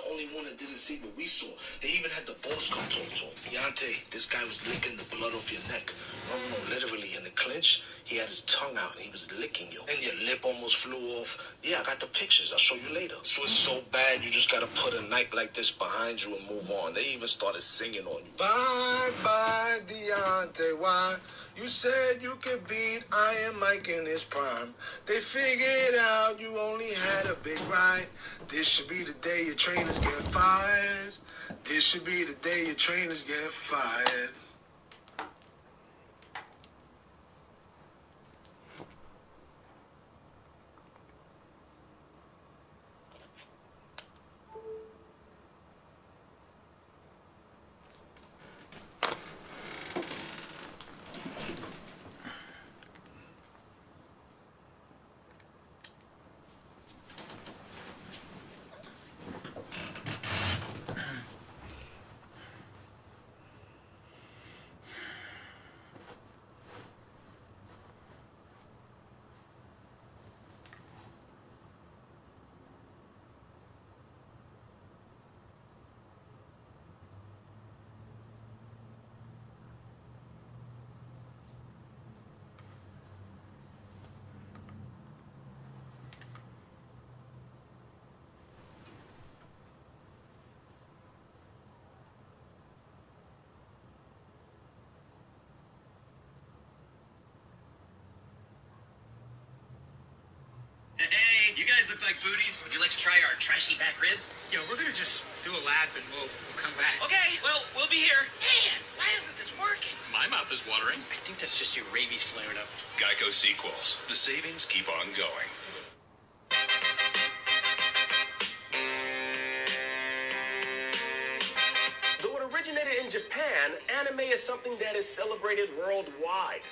the only one that didn't see what we saw. They even had the boss come talk to him. Yante, this guy was licking the blood off your neck. No, literally in the clinch, he had his tongue out and he was licking you. And your lip almost flew off. Yeah, I got the pictures. I'll show you later. So it's so bad, you just gotta put a knife like this behind you and move on. They even started singing on you. Bye, bye, Deontay, why? You said you could beat Iron Mike in his prime. They figured out you only had a big ride. This should be the day your trainers get fired. This should be the day your trainers get fired. Hey, you guys look like foodies. Would you like to try our trashy back ribs? Yeah, we're gonna just do a lap and we'll come back. Okay, well, we'll be here. Man, why isn't this working? My mouth is watering. I think that's just your rabies flaring up. Geico Sequels. The savings keep on going. Though it originated in Japan, anime is something that is celebrated worldwide.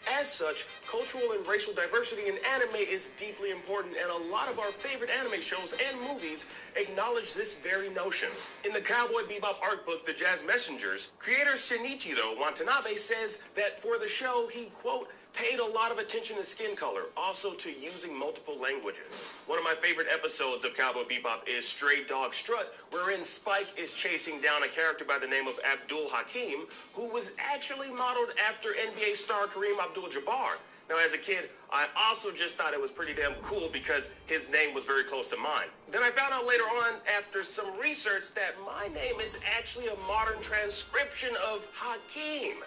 As such, cultural and racial diversity in anime is deeply important, and a lot of our favorite anime shows and movies acknowledge this very notion. In the Cowboy Bebop art book, The Jazz Messengers, creator Shinichiro Watanabe says that for the show, he, quote, paid a lot of attention to skin color, also to using multiple languages. One of my favorite episodes of Cowboy Bebop is Stray Dog Strut, wherein Spike is chasing down a character by the name of Abdul Hakim, who was actually modeled after NBA star Kareem Abdul-Jabbar. Now, as a kid, I also just thought it was pretty damn cool because his name was very close to mine. Then I found out later on, after some research, that my name is actually a modern transcription of Hakim.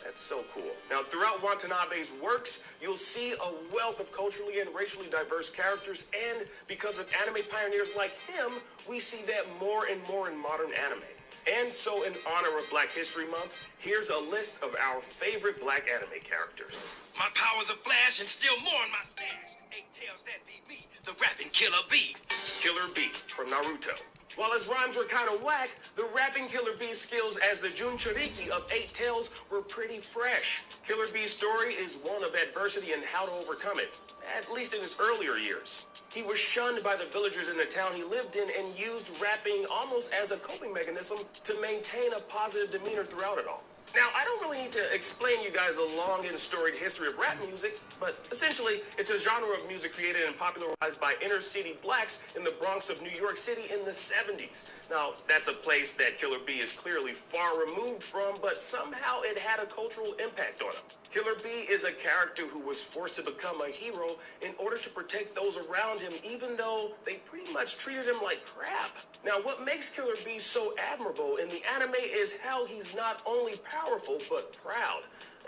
That's so cool. Now, throughout Watanabe's works, you'll see a wealth of culturally and racially diverse characters, and because of anime pioneers like him, we see that more and more in modern anime. And so, in honor of Black History Month, here's a list of our favorite Black anime characters. My powers are flash and still more in my stash. 8 tails that beat me, the rapping Killer Bee. Killer Bee from Naruto. While his rhymes were kind of whack, the rapping Killer Bee's skills as the Jinchuriki of 8 Tails were pretty fresh. Killer Bee's story is one of adversity and how to overcome it, at least in his earlier years. He was shunned by the villagers in the town he lived in and used rapping almost as a coping mechanism to maintain a positive demeanor throughout it all. Now, I don't really need to explain you guys a long and storied history of rap music, but essentially, it's a genre of music created and popularized by inner-city blacks in the Bronx of New York City in the 70s. Now, that's a place that Killer Bee is clearly far removed from, but somehow it had a cultural impact on him. Killer Bee is a character who was forced to become a hero in order to protect those around him, even though they pretty much treated him like crap. Now, what makes Killer Bee so admirable in the anime is how he's not only powerful, but proud.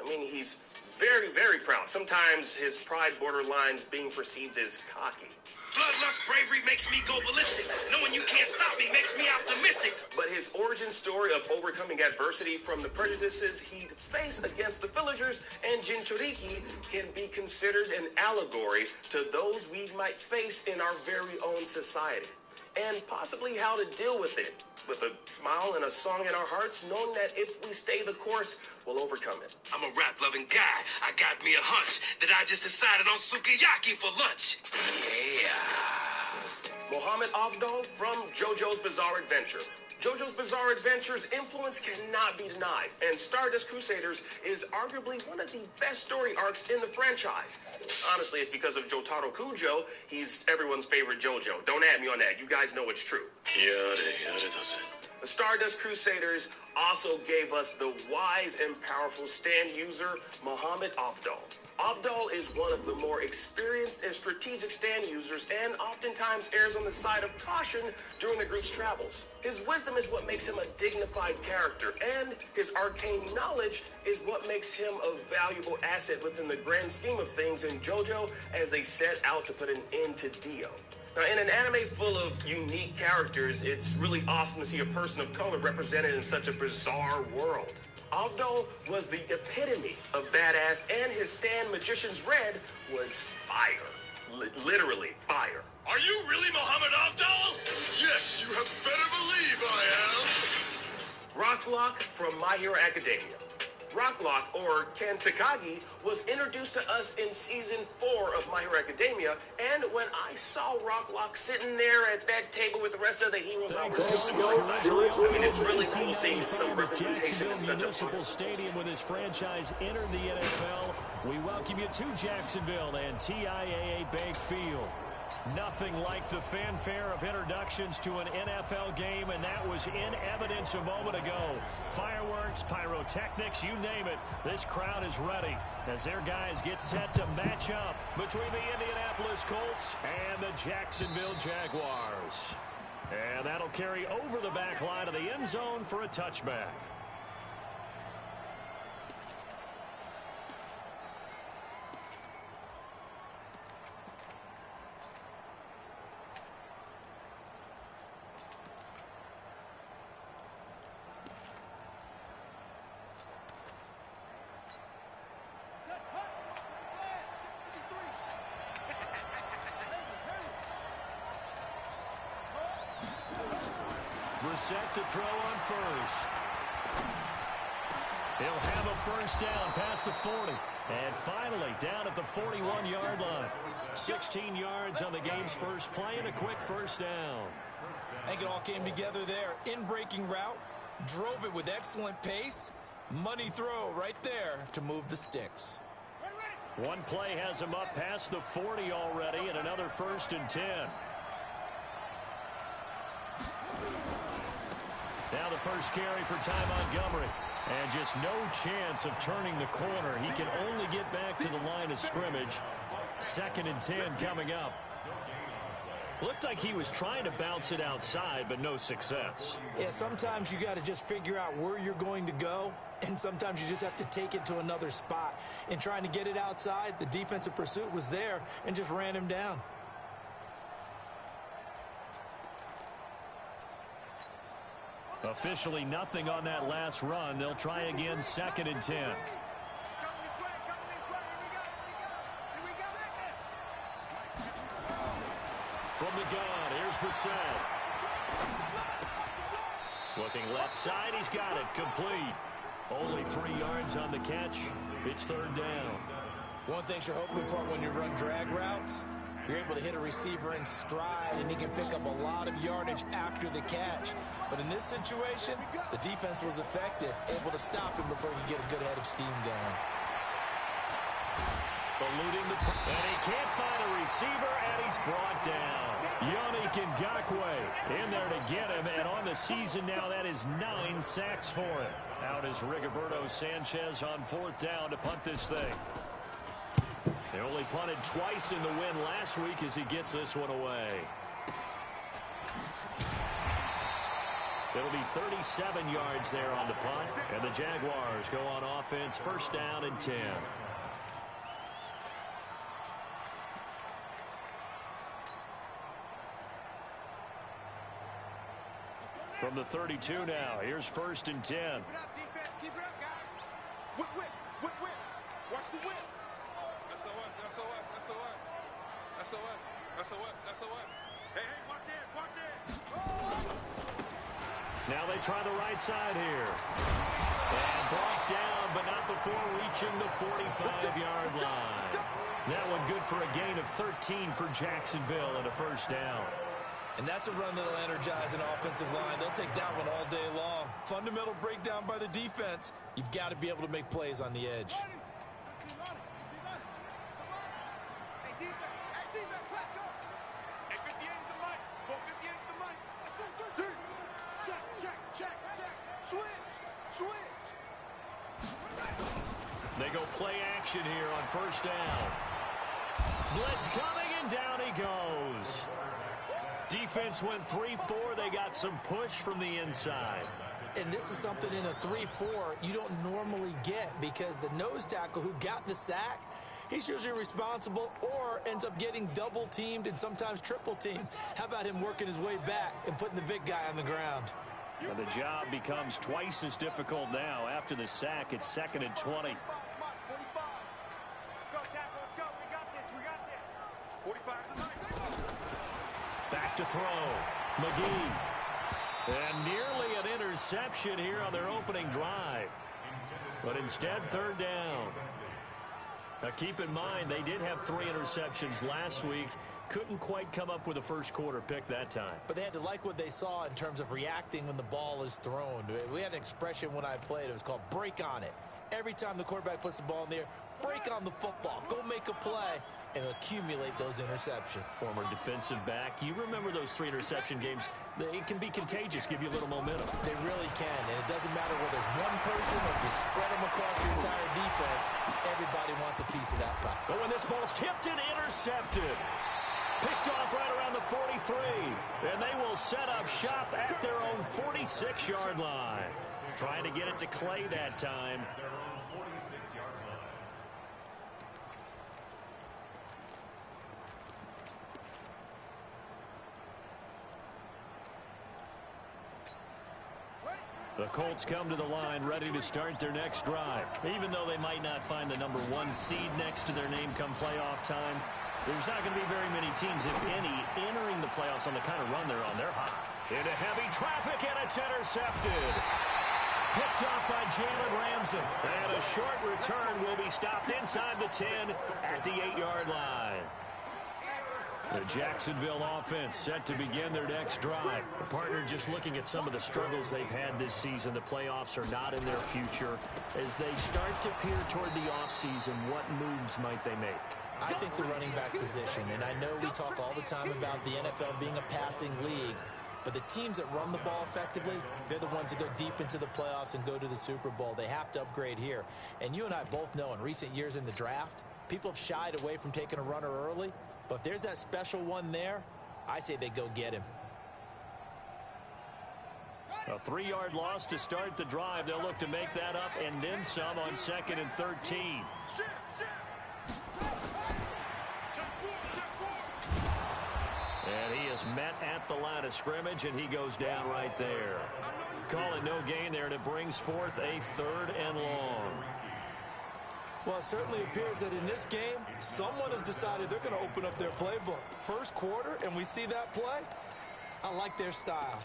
I mean, he's very, very proud. Sometimes his pride borderlines being perceived as cocky. Bloodlust bravery makes me go ballistic. Knowing you can't stop me makes me optimistic. But his origin story of overcoming adversity from the prejudices he'd face against the villagers and Jinchuriki can be considered an allegory to those we might face in our very own society, and possibly how to deal with it, with a smile and a song in our hearts, knowing that if we stay the course, we'll overcome it. I'm a rap-loving guy. I got me a hunch that I just decided on sukiyaki for lunch. Yeah. Mohammed Afdal from JoJo's Bizarre Adventure. JoJo's Bizarre Adventure's influence cannot be denied, and Stardust Crusaders is arguably one of the best story arcs in the franchise. Honestly, it's because of Jotaro Kujo. He's everyone's favorite JoJo. Don't at me on that. You guys know it's true. The Stardust Crusaders also gave us the wise and powerful stand user, Muhammad Afdal. Afdal is one of the more experienced and strategic stand users and oftentimes errs on the side of caution during the group's travels. His wisdom is what makes him a dignified character, and his arcane knowledge is what makes him a valuable asset within the grand scheme of things in JoJo as they set out to put an end to Dio. Now, in an anime full of unique characters, it's really awesome to see a person of color represented in such a bizarre world. Avdol was the epitome of badass, and his stand Magician's Red was fire. Literally fire. Are you really Muhammad Abdal? Yes, you have better believe I am. Rocklock from My Hero Academia. Rocklock, or Ken Takagi, was introduced to us in Season 4 of My Hero Academia, and when I saw Rocklock sitting there at that table with the rest of the heroes, I was super excited. I mean, it's really cool seeing some representation in such a Municipal Stadium with his franchise entered the NFL. We welcome you to Jacksonville and TIAA Bank Field. Nothing like the fanfare of introductions to an NFL game, and that was in evidence a moment ago. Fireworks, pyrotechnics, you name it. This crowd is ready as their guys get set to match up between the Indianapolis Colts and the Jacksonville Jaguars. And that'll carry over the back line of the end zone for a touchback. Set to throw on first. He'll have a first down past the 40. And finally down at the 41-yard line. 16 yards on the game's first play and a quick first down. I think it all came together there. In-breaking route, drove it with excellent pace. Money throw right there to move the sticks. One play has him up past the 40 already, and another 1st and 10. Now the first carry for Ty Montgomery. And just no chance of turning the corner. He can only get back to the line of scrimmage. 2nd and 10 coming up. Looked like he was trying to bounce it outside, but no success. Yeah, sometimes you got to just figure out where you're going to go, and sometimes you just have to take it to another spot. In trying to get it outside, the defensive pursuit was there and just ran him down. Officially nothing on that last run. They'll try again 2nd and 10. From the gun, here's Brissett. Looking left side, he's got it. Complete. Only 3 yards on the catch. It's 3rd down. One thing you're hoping for when you run drag routes, you're able to hit a receiver in stride, and he can pick up a lot of yardage after the catch. But in this situation, the defense was effective, able to stop him before he could get a good head of steam going. Eluding the... And he can't find a receiver, and he's brought down. Yannick Ngakoue in there to get him, and on the season now, that is 9 sacks for him. Out is Rigoberto Sanchez on 4th down to punt this thing. They only punted twice in the win last week as he gets this one away. It'll be 37 yards there on the punt, and the Jaguars go on offense 1st down and 10. From the 32 now, here's 1st and 10. Keep it up, defense. Keep it up, guys. Whip, whip, whip, whip. Watch the whip. SOS. Hey, watch it, watch it. Now they try the right side here. And brought down, but not before reaching the 45-yard line. That one good for a gain of 13 for Jacksonville and a 1st down. And that's a run that'll energize an offensive line. They'll take that one all day long. Fundamental breakdown by the defense. You've got to be able to make plays on the edge. They go play action here on first down. Blitz coming, and down he goes. Defense went 3-4. They got some push from the inside. And this is something in a 3-4 you don't normally get, because the nose tackle who got the sack, he's usually responsible or ends up getting double-teamed and sometimes triple-teamed. How about him working his way back and putting the big guy on the ground? And the job becomes twice as difficult now. After the sack, it's 2nd and 20. Back to throw. McGee. And nearly an interception here on their opening drive. But instead, 3rd down. Now keep in mind, they did have 3 interceptions last week. Couldn't quite come up with a first quarter pick that time. But they had to like what they saw in terms of reacting when the ball is thrown. We had an expression when I played. It was called break on it. Every time the quarterback puts the ball in the air, break on the football. Go make a play and accumulate those interceptions. Former defensive back. You remember those 3 interception games. It can be contagious, give you a little momentum. They really can, and it doesn't matter whether it's one person or if you spread them across your entire defense. Everybody wants a piece of that pie. But when this ball's tipped and intercepted, picked off right around the 43, and they will set up shop at their own 46-yard line. Trying to get it to Clay that time. The Colts come to the line ready to start their next drive. Even though they might not find the number 1 seed next to their name come playoff time, there's not going to be very many teams, if any, entering the playoffs on the kind of run they're on. They're hot. Into heavy traffic, and it's intercepted. Picked off by Jalen Ramsey. And a short return will be stopped inside the 10 at the 8-yard line. The Jacksonville offense set to begin their next drive. The partner just looking at some of the struggles they've had this season. The playoffs are not in their future. As they start to peer toward the offseason, what moves might they make? I think the running back position, and I know we talk all the time about the NFL being a passing league, but the teams that run the ball effectively, they're the ones that go deep into the playoffs and go to the Super Bowl. They have to upgrade here. And you and I both know in recent years in the draft, people have shied away from taking a runner early. But if there's that special one there, I say they go get him. A 3-yard loss to start the drive. They'll look to make that up and then some on 2nd and 13. And he is met at the line of scrimmage, and he goes down right there. Call it no gain there, and it brings forth a 3rd and long. Well, it certainly appears that in this game, someone has decided they're going to open up their playbook. First quarter, and we see that play. I like their style.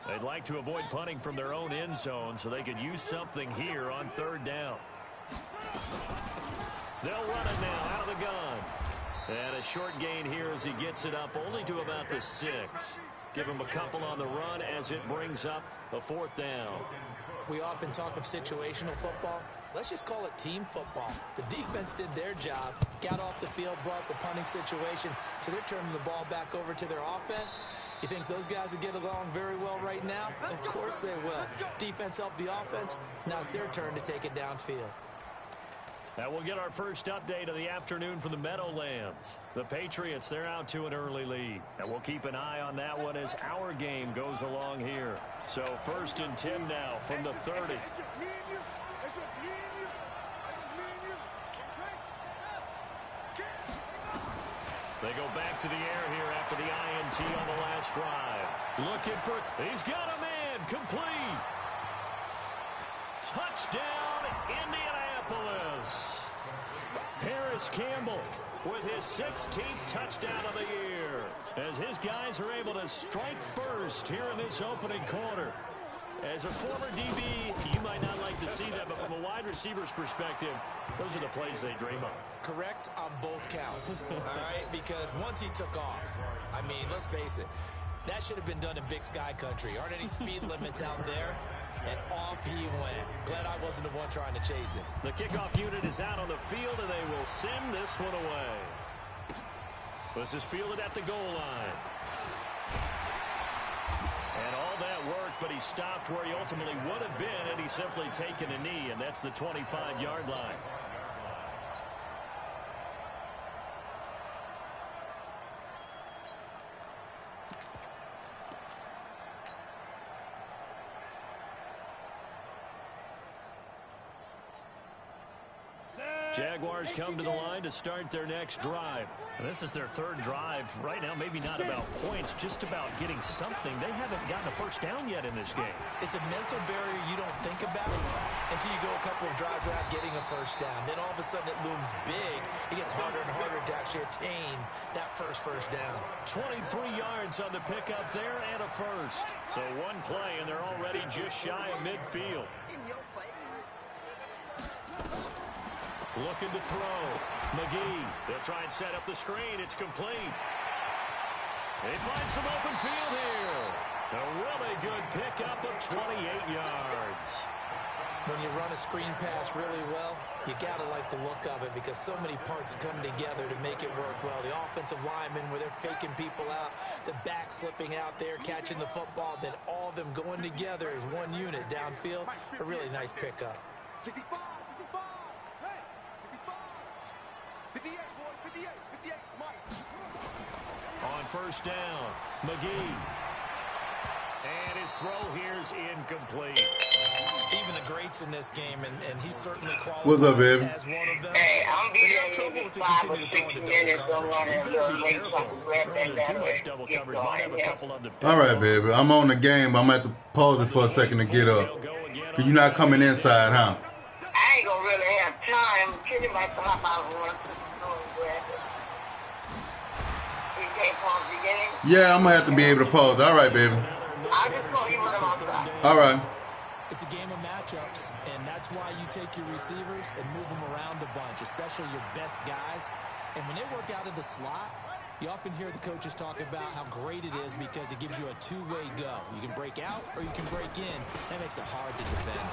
They'd like to avoid punting from their own end zone so they could use something here on 3rd down. They'll run it now out of the gun. And a short gain here as he gets it up only to about the 6. Give him a couple on the run as it brings up a 4th down. We often talk of situational football. Let's just call it team football. The defense did their job, got off the field, brought the punting situation, so they're turning the ball back over to their offense. You think those guys will get along very well right now? Of course they will. Defense helped the offense. Now it's their turn to take it downfield. Now we'll get our first update of the afternoon from the Meadowlands. The Patriots, they're out to an early lead. And we'll keep an eye on that one as our game goes along here. So 1st and 10 now from the 30. They go back to the air here after the INT on the last drive. Looking for, he's got a man, complete. Touchdown, Indianapolis. Harris Paris Campbell with his 16th touchdown of the year, as his guys are able to strike first here in this opening quarter. As a former DB, you might not like to see that, but from a wide receiver's perspective, those are the plays they dream of. Correct on both counts, all right? Because once he took off, I mean, let's face it, that should have been done in Big Sky country. Aren't any speed limits out there? And off he went. Glad I wasn't the one trying to chase him. The kickoff unit is out on the field, and they will send this one away. This is fielded at the goal line. And all that work, but he stopped where he ultimately would have been had he simply taken a knee, and that's the 25-yard line. Jaguars come to the line to start their next drive. And this is their third drive. Right now, maybe not about points, just about getting something. They haven't gotten a first down yet in this game. It's a mental barrier you don't think about until you go a couple of drives without getting a first down. Then all of a sudden it looms big. It gets harder and harder to actually attain that first down. 23 yards on the pickup there and a first. So one play, and they're already just shy of midfield. In your face. Looking to throw. McGee. They'll try and set up the screen. It's complete. They find some open field here. A really good pickup of 28 yards. When you run a screen pass really well, you got to like the look of it because so many parts come together to make it work well. The offensive linemen, where they're faking people out, the back slipping out there, catching the football, then all of them going together as one unit downfield. A really nice pickup. 65, 65. Hey, 65. 58, boys, 58, 58. Mike. On first down, McGee. And his throw here's incomplete. Even the greats in this game, and he certainly qualifies What's up, baby? as one of them. Hey, I'm But being have trouble if he 5 or continue to 6 throw into minutes. double Don't coverage. run into a late Careful. fucking grip Throwing and into too that'll much double get coverage. Might have a going. couple of them. All right, baby. I'm on the game, but I'm going to have to pause it for a second to get up. Because you're not coming inside, huh? I ain't gonna really have time. Kitty might hop out and run. You can't pause the game? Yeah, I'm going to have to be able to pause. All right, baby. I'll just call you when I'm outside. All right. It's a game of matchups, and that's why you take your receivers and move them around a bunch, especially your best guys. And when they work out of the slot, you often hear the coaches talk about how great it is because it gives you a two-way go. You can break out or you can break in. That makes it hard to defend.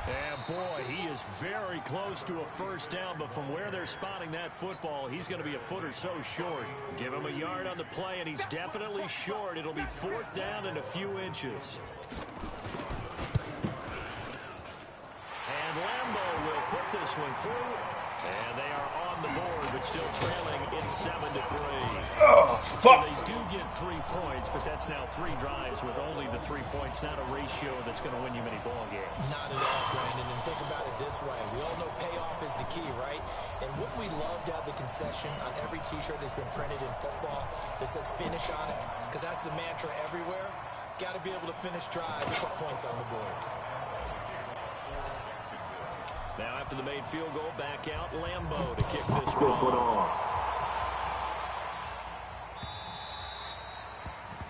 And boy, he is very close to a first down, but from where they're spotting that football, he's going to be a foot or so short. Give him a yard on the play, and he's definitely short. It'll be 4th down and a few inches. And Lambo will put this one through, and they are on the board, but still trailing. It's 7-3. Oh, fuck. So they do get 3 points, but that's now 3 drives with only the 3 points, not a ratio that's going to win you many ball games. Not at all, Brandon. And think about it this way. We all know payoff is the key, right? And wouldn't we love to have the concession on every T-shirt that's been printed in football that says finish on it? Because that's the mantra everywhere. Got to be able to finish drives and put points on the board. Now after the made field goal, back out Lambo to kick this one off.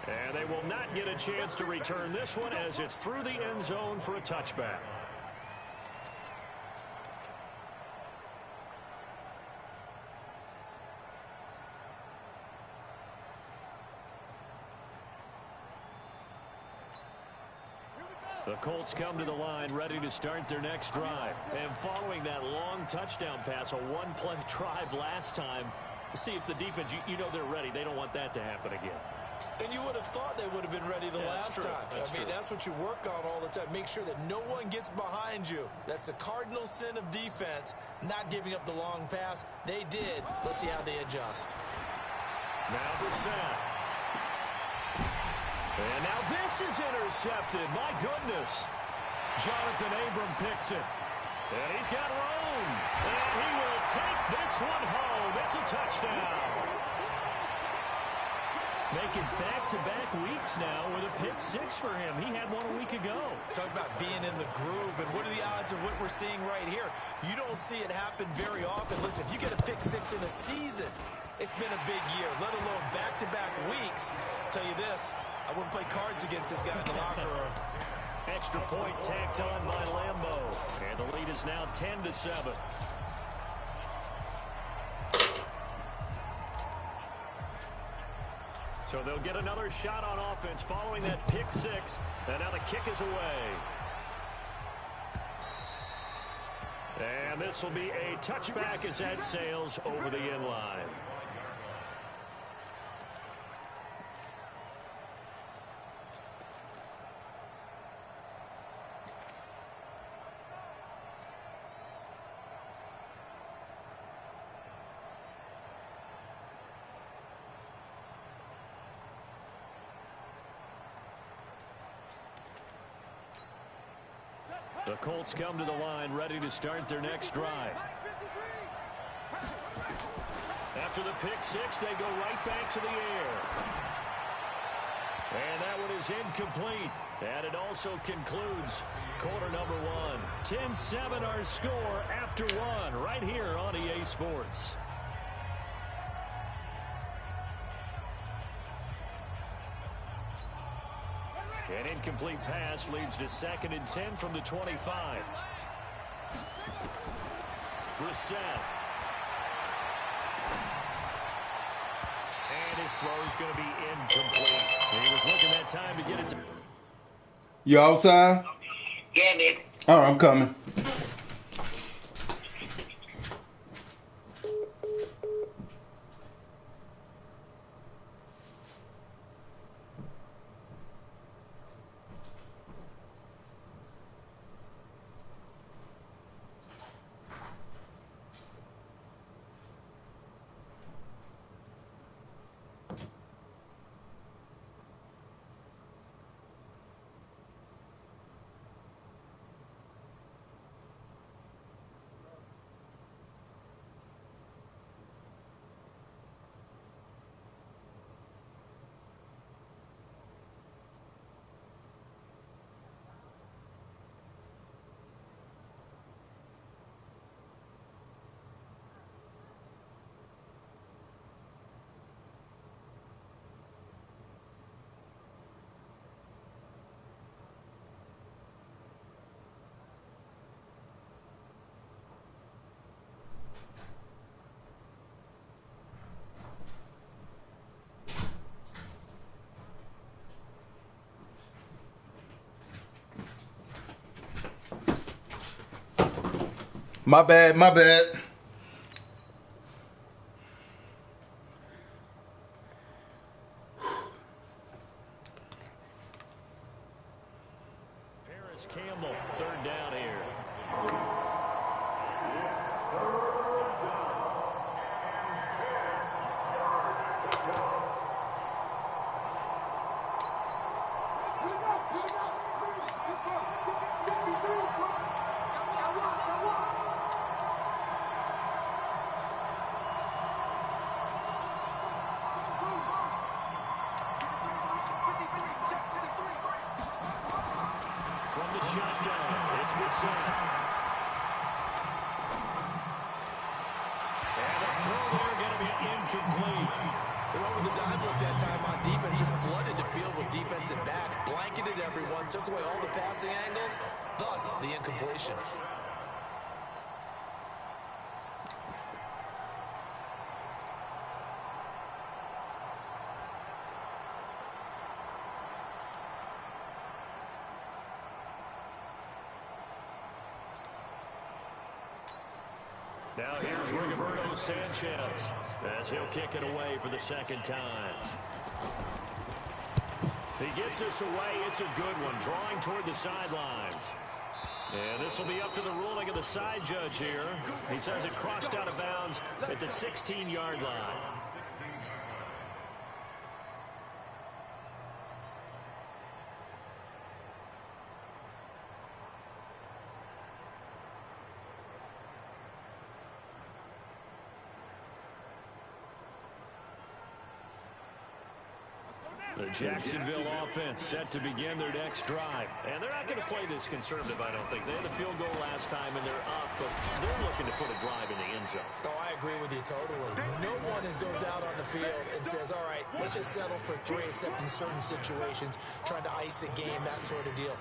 And they will not get a chance to return this one as it's through the end zone for a touchback. The Colts come to the line ready to start their next drive. And following that long touchdown pass, a one-play drive last time, we'll see if the defense, you know they're ready. They don't want that to happen again. And you would have thought they would have been ready the last time. I mean, that's what you work on all the time. Make sure that no one gets behind you. That's the cardinal sin of defense, not giving up the long pass. They did. Let's see how they adjust. Now the snap. And now this is intercepted. My goodness. Jonathan Abram picks it. And he's got room. And he will take this one home. It's a touchdown. Making back-to-back weeks now with a pick six for him. He had one a week ago. Talk about being in the groove, and what are the odds of what we're seeing right here? You don't see it happen very often. Listen, if you get a pick six in a season, it's been a big year, let alone back-to-back weeks. I'll tell you this, I wouldn't play cards against this guy in the locker room. Extra point tacked on by Lambeau. And the lead is now 10-7. So they'll get another shot on offense following that pick six. And now the kick is away. And this will be a touchback as that sails over the end line. The Colts come to the line, ready to start their next drive. After the pick six, they go right back to the air. And that one is incomplete. And it also concludes quarter number one. 10-7 our score after one, right here on EA Sports. An incomplete pass leads to 2nd and 10 from the 25. Brissett. And his throw is going to be incomplete. He was looking that time to get it to... You outside? Yeah, man. All right, I'm coming. My bad, my bad. Paris Campbell, 3rd down here. From the shotgun, it's Brissett. And the throw there going to be incomplete. They went with the dive look that time on defense, just flooded the field with defensive backs, blanketed everyone, took away all the passing angles, thus the incompletion. Now here's Rigoberto Sanchez as he'll kick it away for the 2nd time. He gets this away. It's a good one, drawing toward the sidelines. And this will be up to the ruling of the side judge here. He says it crossed out of bounds at the 16-yard line. The Jacksonville offense set to begin their next drive. And they're not going to play this conservative, I don't think. They had a field goal last time, and they're up, but they're looking to put a drive in the end zone. Oh, I agree with you totally. No one goes out on the field and says, all right, let's just settle for 3, except in certain situations, trying to ice a game, that sort of deal.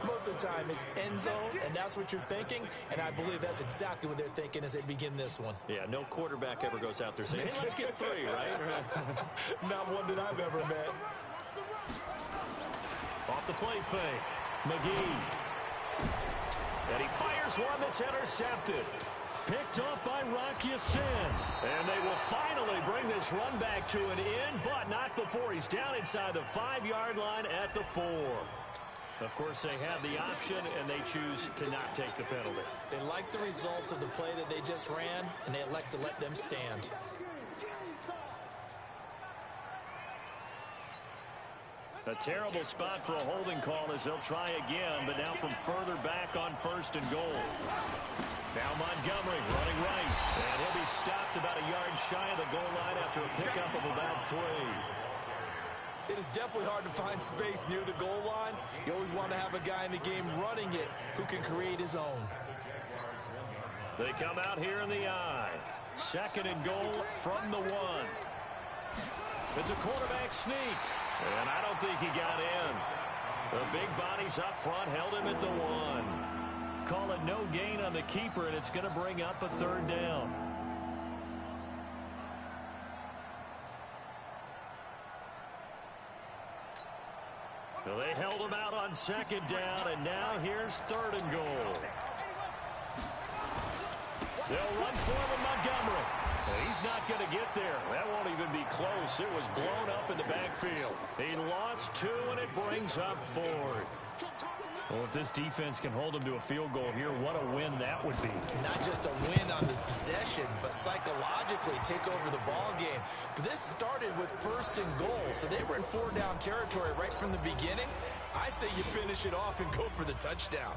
Most of the time, it's end zone, and that's what you're thinking, and I believe that's exactly what they're thinking as they begin this one. Yeah, no quarterback ever goes out there saying, hey, let's get 3, right? Not one that I've ever met. Off the play fake, McGee. And he fires one that's intercepted. Picked off by Rocky Sin. And they will finally bring this run back to an end, but not before he's down inside the 5-yard line at the 4. Of course, they have the option, and they choose to not take the penalty. They like the results of the play that they just ran, and they elect to let them stand. A terrible spot for a holding call as they'll try again, but now from further back on 1st and goal. Now Montgomery running right, and he'll be stopped about a yard shy of the goal line after a pickup of about 3. It is definitely hard to find space near the goal line. You always want to have a guy in the game running it who can create his own. They come out here in the I. 2nd and goal from the 1. It's a quarterback sneak. And I don't think he got in. The big bodies up front held him at the 1. Call it no gain on the keeper, and it's going to bring up a 3rd down. Well, they held him out on 2nd down, and now here's 3rd and goal. They'll run for him in Montgomery. He's not going to get there. That won't even be close. It was blown up in the backfield. He lost 2, and it brings up 4th. Well, if this defense can hold him to a field goal here, what a win that would be. Not just a win on the possession, but psychologically take over the ball game. But this started with 1st and goal, so they were in 4-down territory right from the beginning. I say you finish it off and go for the touchdown.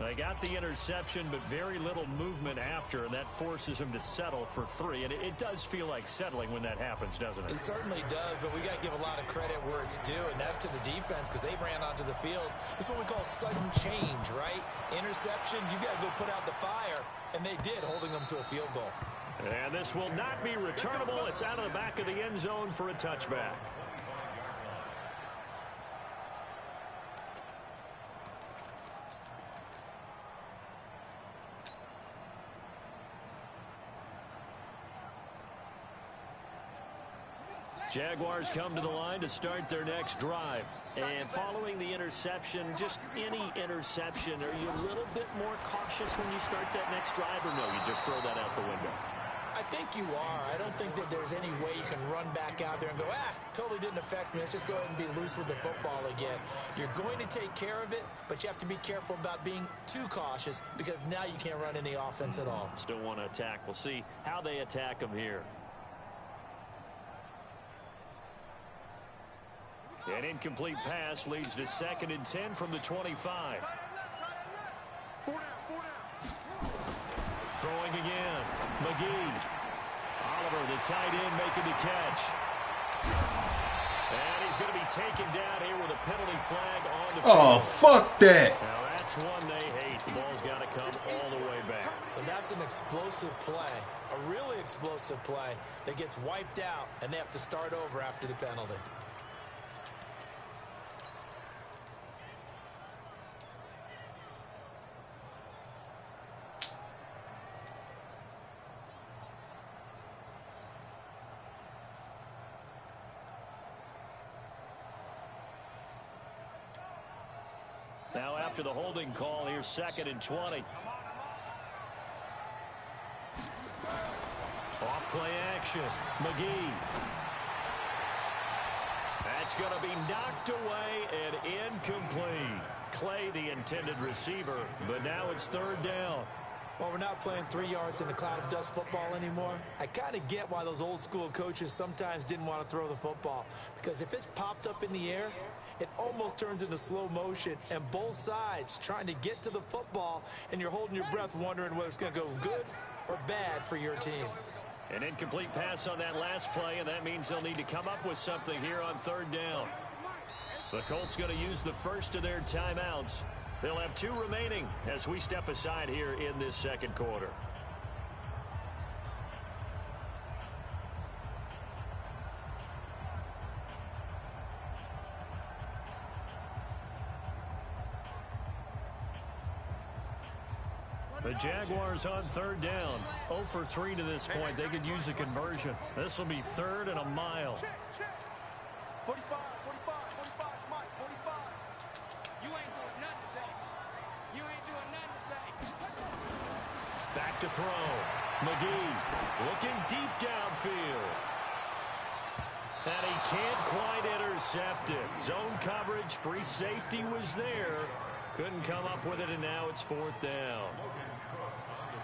They got the interception, but very little movement after, and that forces him to settle for 3. And it does feel like settling when that happens, doesn't it? It certainly does, but we got to give a lot of credit where it's due, and that's to the defense because they ran onto the field. It's what we call sudden change, right? Interception, you got to go put out the fire, and they did, holding them to a field goal. And this will not be returnable. It's out of the back of the end zone for a touchback. Jaguars come to the line to start their next drive. And following the interception, just any interception, are you a little bit more cautious when you start that next drive, or no, you just throw that out the window? I think you are. I don't think that there's any way you can run back out there and go, totally didn't affect me. Let's just go ahead and be loose with the football again. You're going to take care of it, but you have to be careful about being too cautious because now you can't run any offense at all. Still want to attack. We'll see how they attack them here. An incomplete pass leads to 2nd and 10 from the 25. Throwing again. McGee. Oliver, the tight end, making the catch. And he's going to be taken down here with a penalty flag on the field. Oh, fuck that. Now that's one they hate. The ball's got to come all the way back. So that's an explosive play, a really explosive play that gets wiped out, and they have to start over after the penalty. Now after the holding call, here's 2nd and 20. Off play action. McGee. That's going to be knocked away and incomplete. Clay, the intended receiver, but now it's 3rd down. Well, we're not playing 3 yards in a cloud of dust football anymore. I kind of get why those old school coaches sometimes didn't want to throw the football. Because if it's popped up in the air, it almost turns into slow motion. And both sides trying to get to the football, and you're holding your breath wondering whether it's going to go good or bad for your team. An incomplete pass on that last play, and that means they'll need to come up with something here on third down. The Colts going to use the first of their timeouts. They'll have 2 remaining as we step aside here in this second quarter. The Jaguars on third down. 0 for 3 to this point. They could use a conversion. This will be 3rd and a mile. 45, 45, 45, Mike, 45. You ain't doing nothing today. You ain't doing nothing today. Back to throw. McGee looking deep downfield. And he can't quite intercept it. Zone coverage, free safety was there. Couldn't come up with it, and now it's 4th down.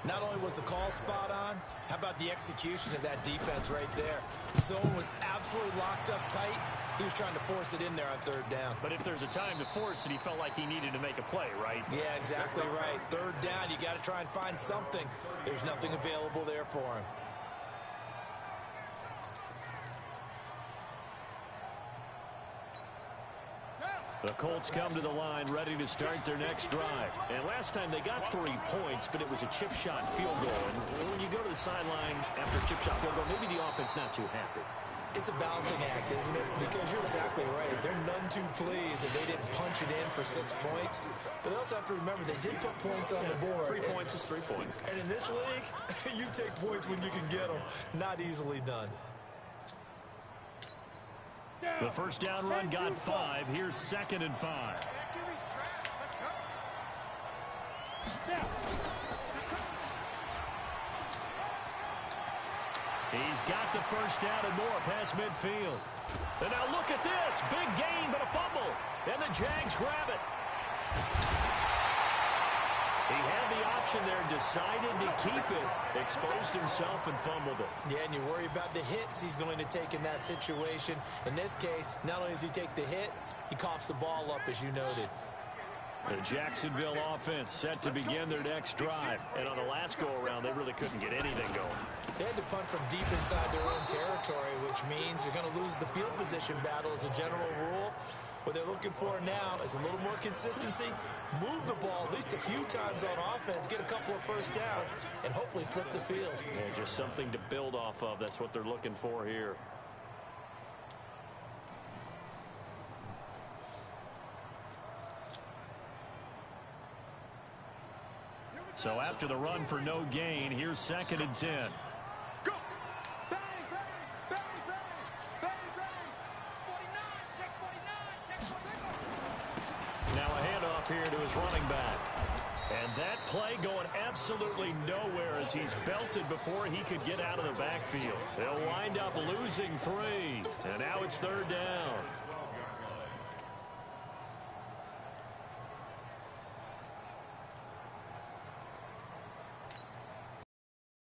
Not only was the call spot on, how about the execution of that defense right there? The zone was absolutely locked up tight. He was trying to force it in there on 3rd down. But if there's a time to force it, he felt like he needed to make a play, right? Yeah, exactly right. 3rd down, you got to try and find something. There's nothing available there for him. The Colts come to the line ready to start their next drive. And last time they got 3 points, but it was a chip shot field goal. And when you go to the sideline after a chip shot field goal, maybe the offense not too happy. It's a balancing act, isn't it? Because you're exactly right. They're none too pleased that they didn't punch it in for 6 points. But they also have to remember they did put points on the board. 3 points is 3 points. And in this league, you take points when you can get them. Not easily done. The first down run got 5. Here's 2nd and 5. He's got the first down and more past midfield. And now look at this. Big gain, but a fumble. And the Jags grab it. He had the option there, decided to keep it, exposed himself and fumbled it. Yeah, and you worry about the hits he's going to take in that situation. In this case, not only does he take the hit, he coughs the ball up, as you noted. The Jacksonville offense set to begin their next drive. And on the last go-around, they really couldn't get anything going. They had to punt from deep inside their own territory, which means you're going to lose the field position battle as a general rule. What they're looking for now is a little more consistency, move the ball at least a few times on offense, get a couple of first downs, and hopefully flip the field. Yeah, just something to build off of. That's what they're looking for here. So after the run for no gain, here's 2nd and 10. Go! Bang, bang, bang, bang, bang, bang. 49, check 49, check 49. Now a handoff here to his running back. And that play going absolutely nowhere as he's belted before he could get out of the backfield. They'll wind up losing 3. And now it's 3rd down.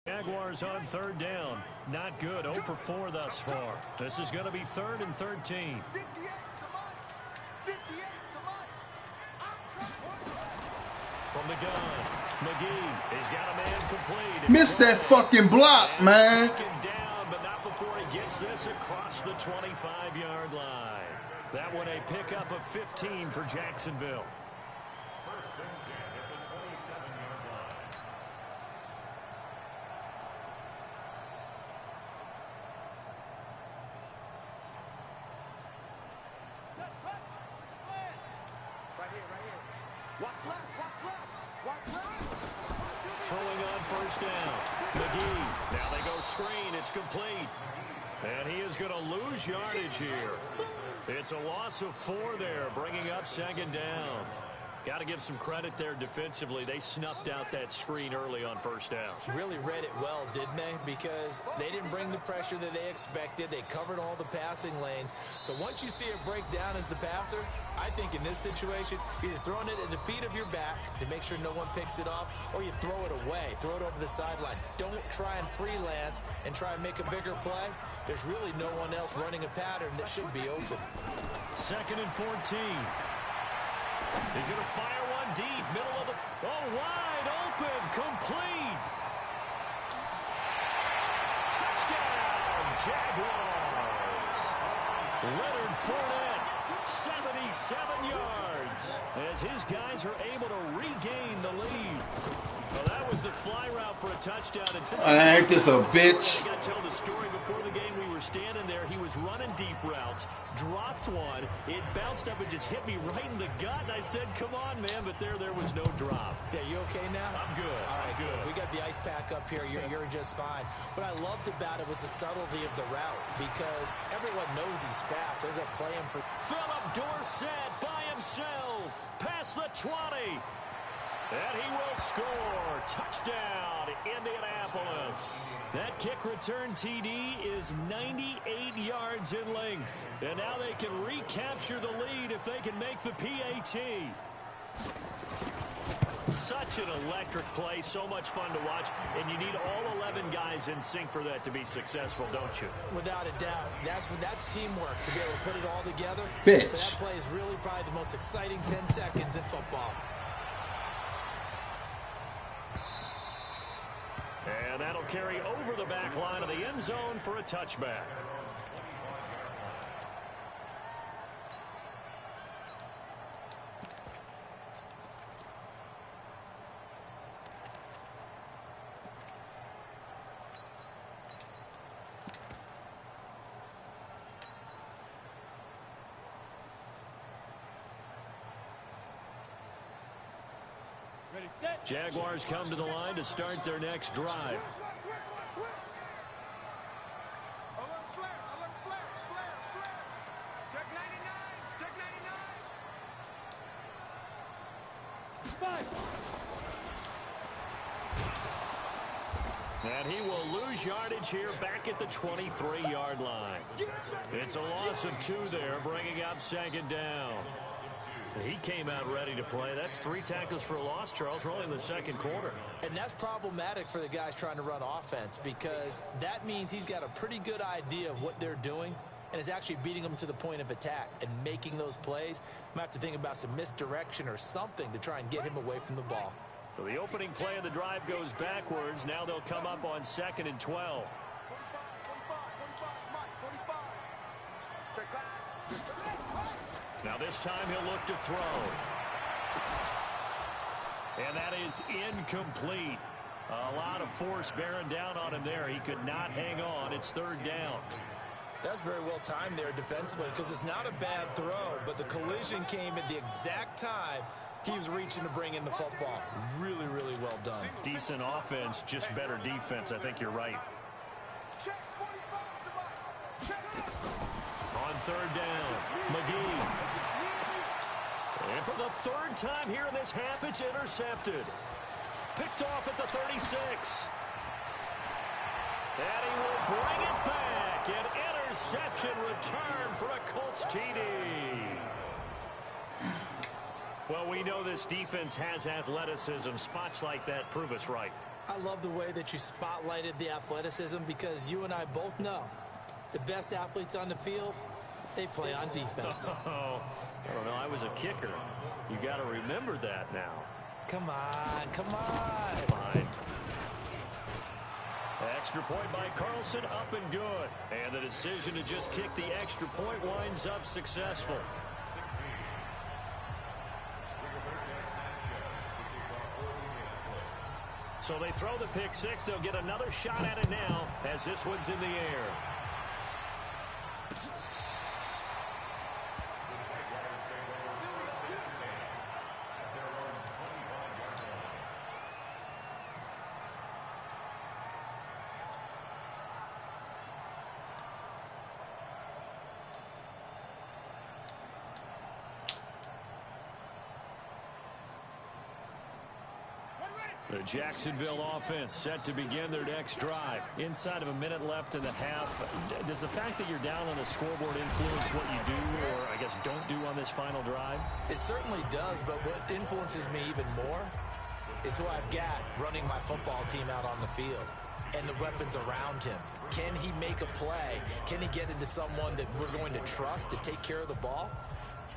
Jaguars on 3rd down. Not good. 0 for 4 thus far. This is going to be 3rd and 13. 58, come on. 58, come on. From the gun, McGee. He's got a man complete. Missed that fucking block, man. Down, but not before he gets this across the 25-yard line. That one a pickup of 15 for Jacksonville. Throwing on first down. McGee. Now they go screen. It's complete. And he is going to lose yardage here. It's a loss of 4 there, bringing up 2nd down. Got to give some credit there defensively. They snuffed out that screen early on first down. Really read it well, didn't they? Because they didn't bring the pressure that they expected. They covered all the passing lanes. So once you see it break down as the passer, I think in this situation, you're either throwing it at the feet of your back to make sure no one picks it off, or you throw it away, throw it over the sideline. Don't try and freelance and try and make a bigger play. There's really no one else running a pattern that should be open. 2nd and 14. He's going to fire one deep, middle of the... Oh, wide open, complete. Jaguars. Leonard Fournette, 77 yards, as his guys are able to regain the lead. Well, that was the fly route for a touchdown. And since ain't this a bitch? I got to tell the story before the game. We were standing there. He was running deep routes, dropped one. It bounced up and just hit me right in the gut. And I said, come on, man. But there was no drop. Yeah, you okay now? I'm good. All right, I'm good. We got the ice pack up here. You're just fine. What I loved about it was the subtlety of the route, because everyone knows he's fast. They're going to play him for... Philip Dorsett by himself. Past the 20. And he will score. Touchdown, Indianapolis. That kick return TD is 98 yards in length. And now they can recapture the lead if they can make the PAT. Such an electric play, so much fun to watch, and you need all 11 guys in sync for that to be successful, don't you? Without a doubt. That's teamwork, to be able to put it all together. Bitch. But that play is really probably the most exciting 10 seconds in football. And that'll carry over the back line of the end zone for a touchback. Jaguars come to the line to start their next drive. Check 99. Check 99. And he will lose yardage here back at the 23-yard line. It's a loss of 2 there, bringing up second down. He came out ready to play. That's 3 tackles for a loss, Charles. We're only in the second quarter. And that's problematic for the guys trying to run offense, because that means he's got a pretty good idea of what they're doing and is actually beating them to the point of attack and making those plays. Might have to think about some misdirection or something to try and get him away from the ball. So the opening play of the drive goes backwards. Now they'll come up on 2nd and 12. Now this time he'll look to throw. And that is incomplete. A lot of force bearing down on him there. He could not hang on. It's 3rd down. That's very well timed there defensively, because it's not a bad throw, but the collision came at the exact time he was reaching to bring in the football. Really, really well done. Decent offense, just better defense. I think you're right. On 3rd down, McGee. And for the 3rd time here in this half, it's intercepted. Picked off at the 36. And he will bring it back. An interception return for a Colts TD. Well, we know this defense has athleticism. Spots like that prove us right. I love the way that you spotlighted the athleticism, because you and I both know the best athletes on the field, they play on defense. Oh, I don't know. I was a kicker. You got to remember that now. Come on, come on. Fine. Extra point by Carlson, up and good. And the decision to just kick the extra point winds up successful. So they throw the pick 6. They'll get another shot at it now as this one's in the air. The Jacksonville offense set to begin their next drive. Inside of a minute left in the half. Does the fact that you're down on the scoreboard influence what you do, or I guess don't do on this final drive? It certainly does, but what influences me even more is who I've got running my football team out on the field and the weapons around him. Can he make a play? Can he get into someone that we're going to trust to take care of the ball?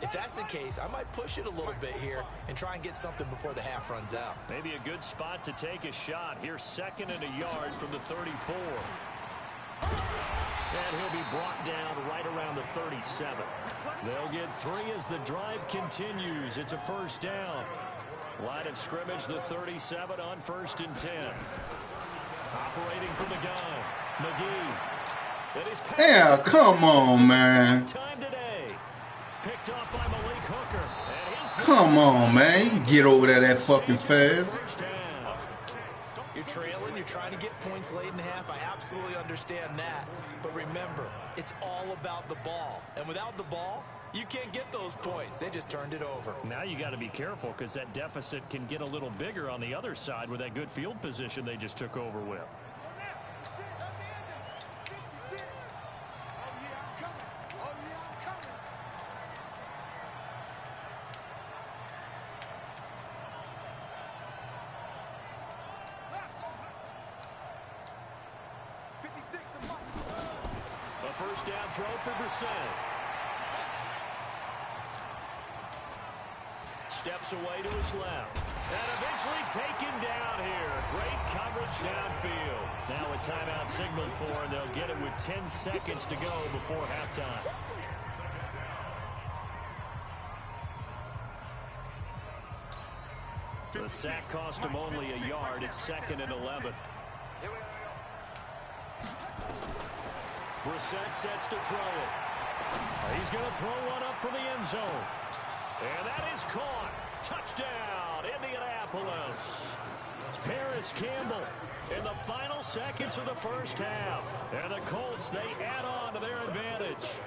If that's the case, I might push it a little bit here and try and get something before the half runs out. Maybe a good spot to take a shot. Here's 2nd and a yard from the 34. And he'll be brought down right around the 37. They'll get 3 as the drive continues. It's a first down. Line of scrimmage, the 37 on 1st and 10. Operating from the gun, McGee. Yeah, come on, man. Time today. Picked up by Malik Hooker. Come on, man. You can get over there that fucking fast. You're trailing. You're trying to get points late in the half. I absolutely understand that. But remember, it's all about the ball. And without the ball, you can't get those points. They just turned it over. Now you got to be careful because that deficit can get a little bigger on the other side with that good field position they just took over with. First down throw for Brissett. Steps away to his left. And eventually taken down here. Great coverage downfield. Now a timeout signaled for, and they'll get it with 10 seconds to go before halftime. The sack cost him only a yard. It's 2nd and 11. Brissett sets to throw it. He's going to throw one up from the end zone. And that is caught. Touchdown, Indianapolis. Paris Campbell in the final seconds of the first half. And the Colts, they add on to their advantage.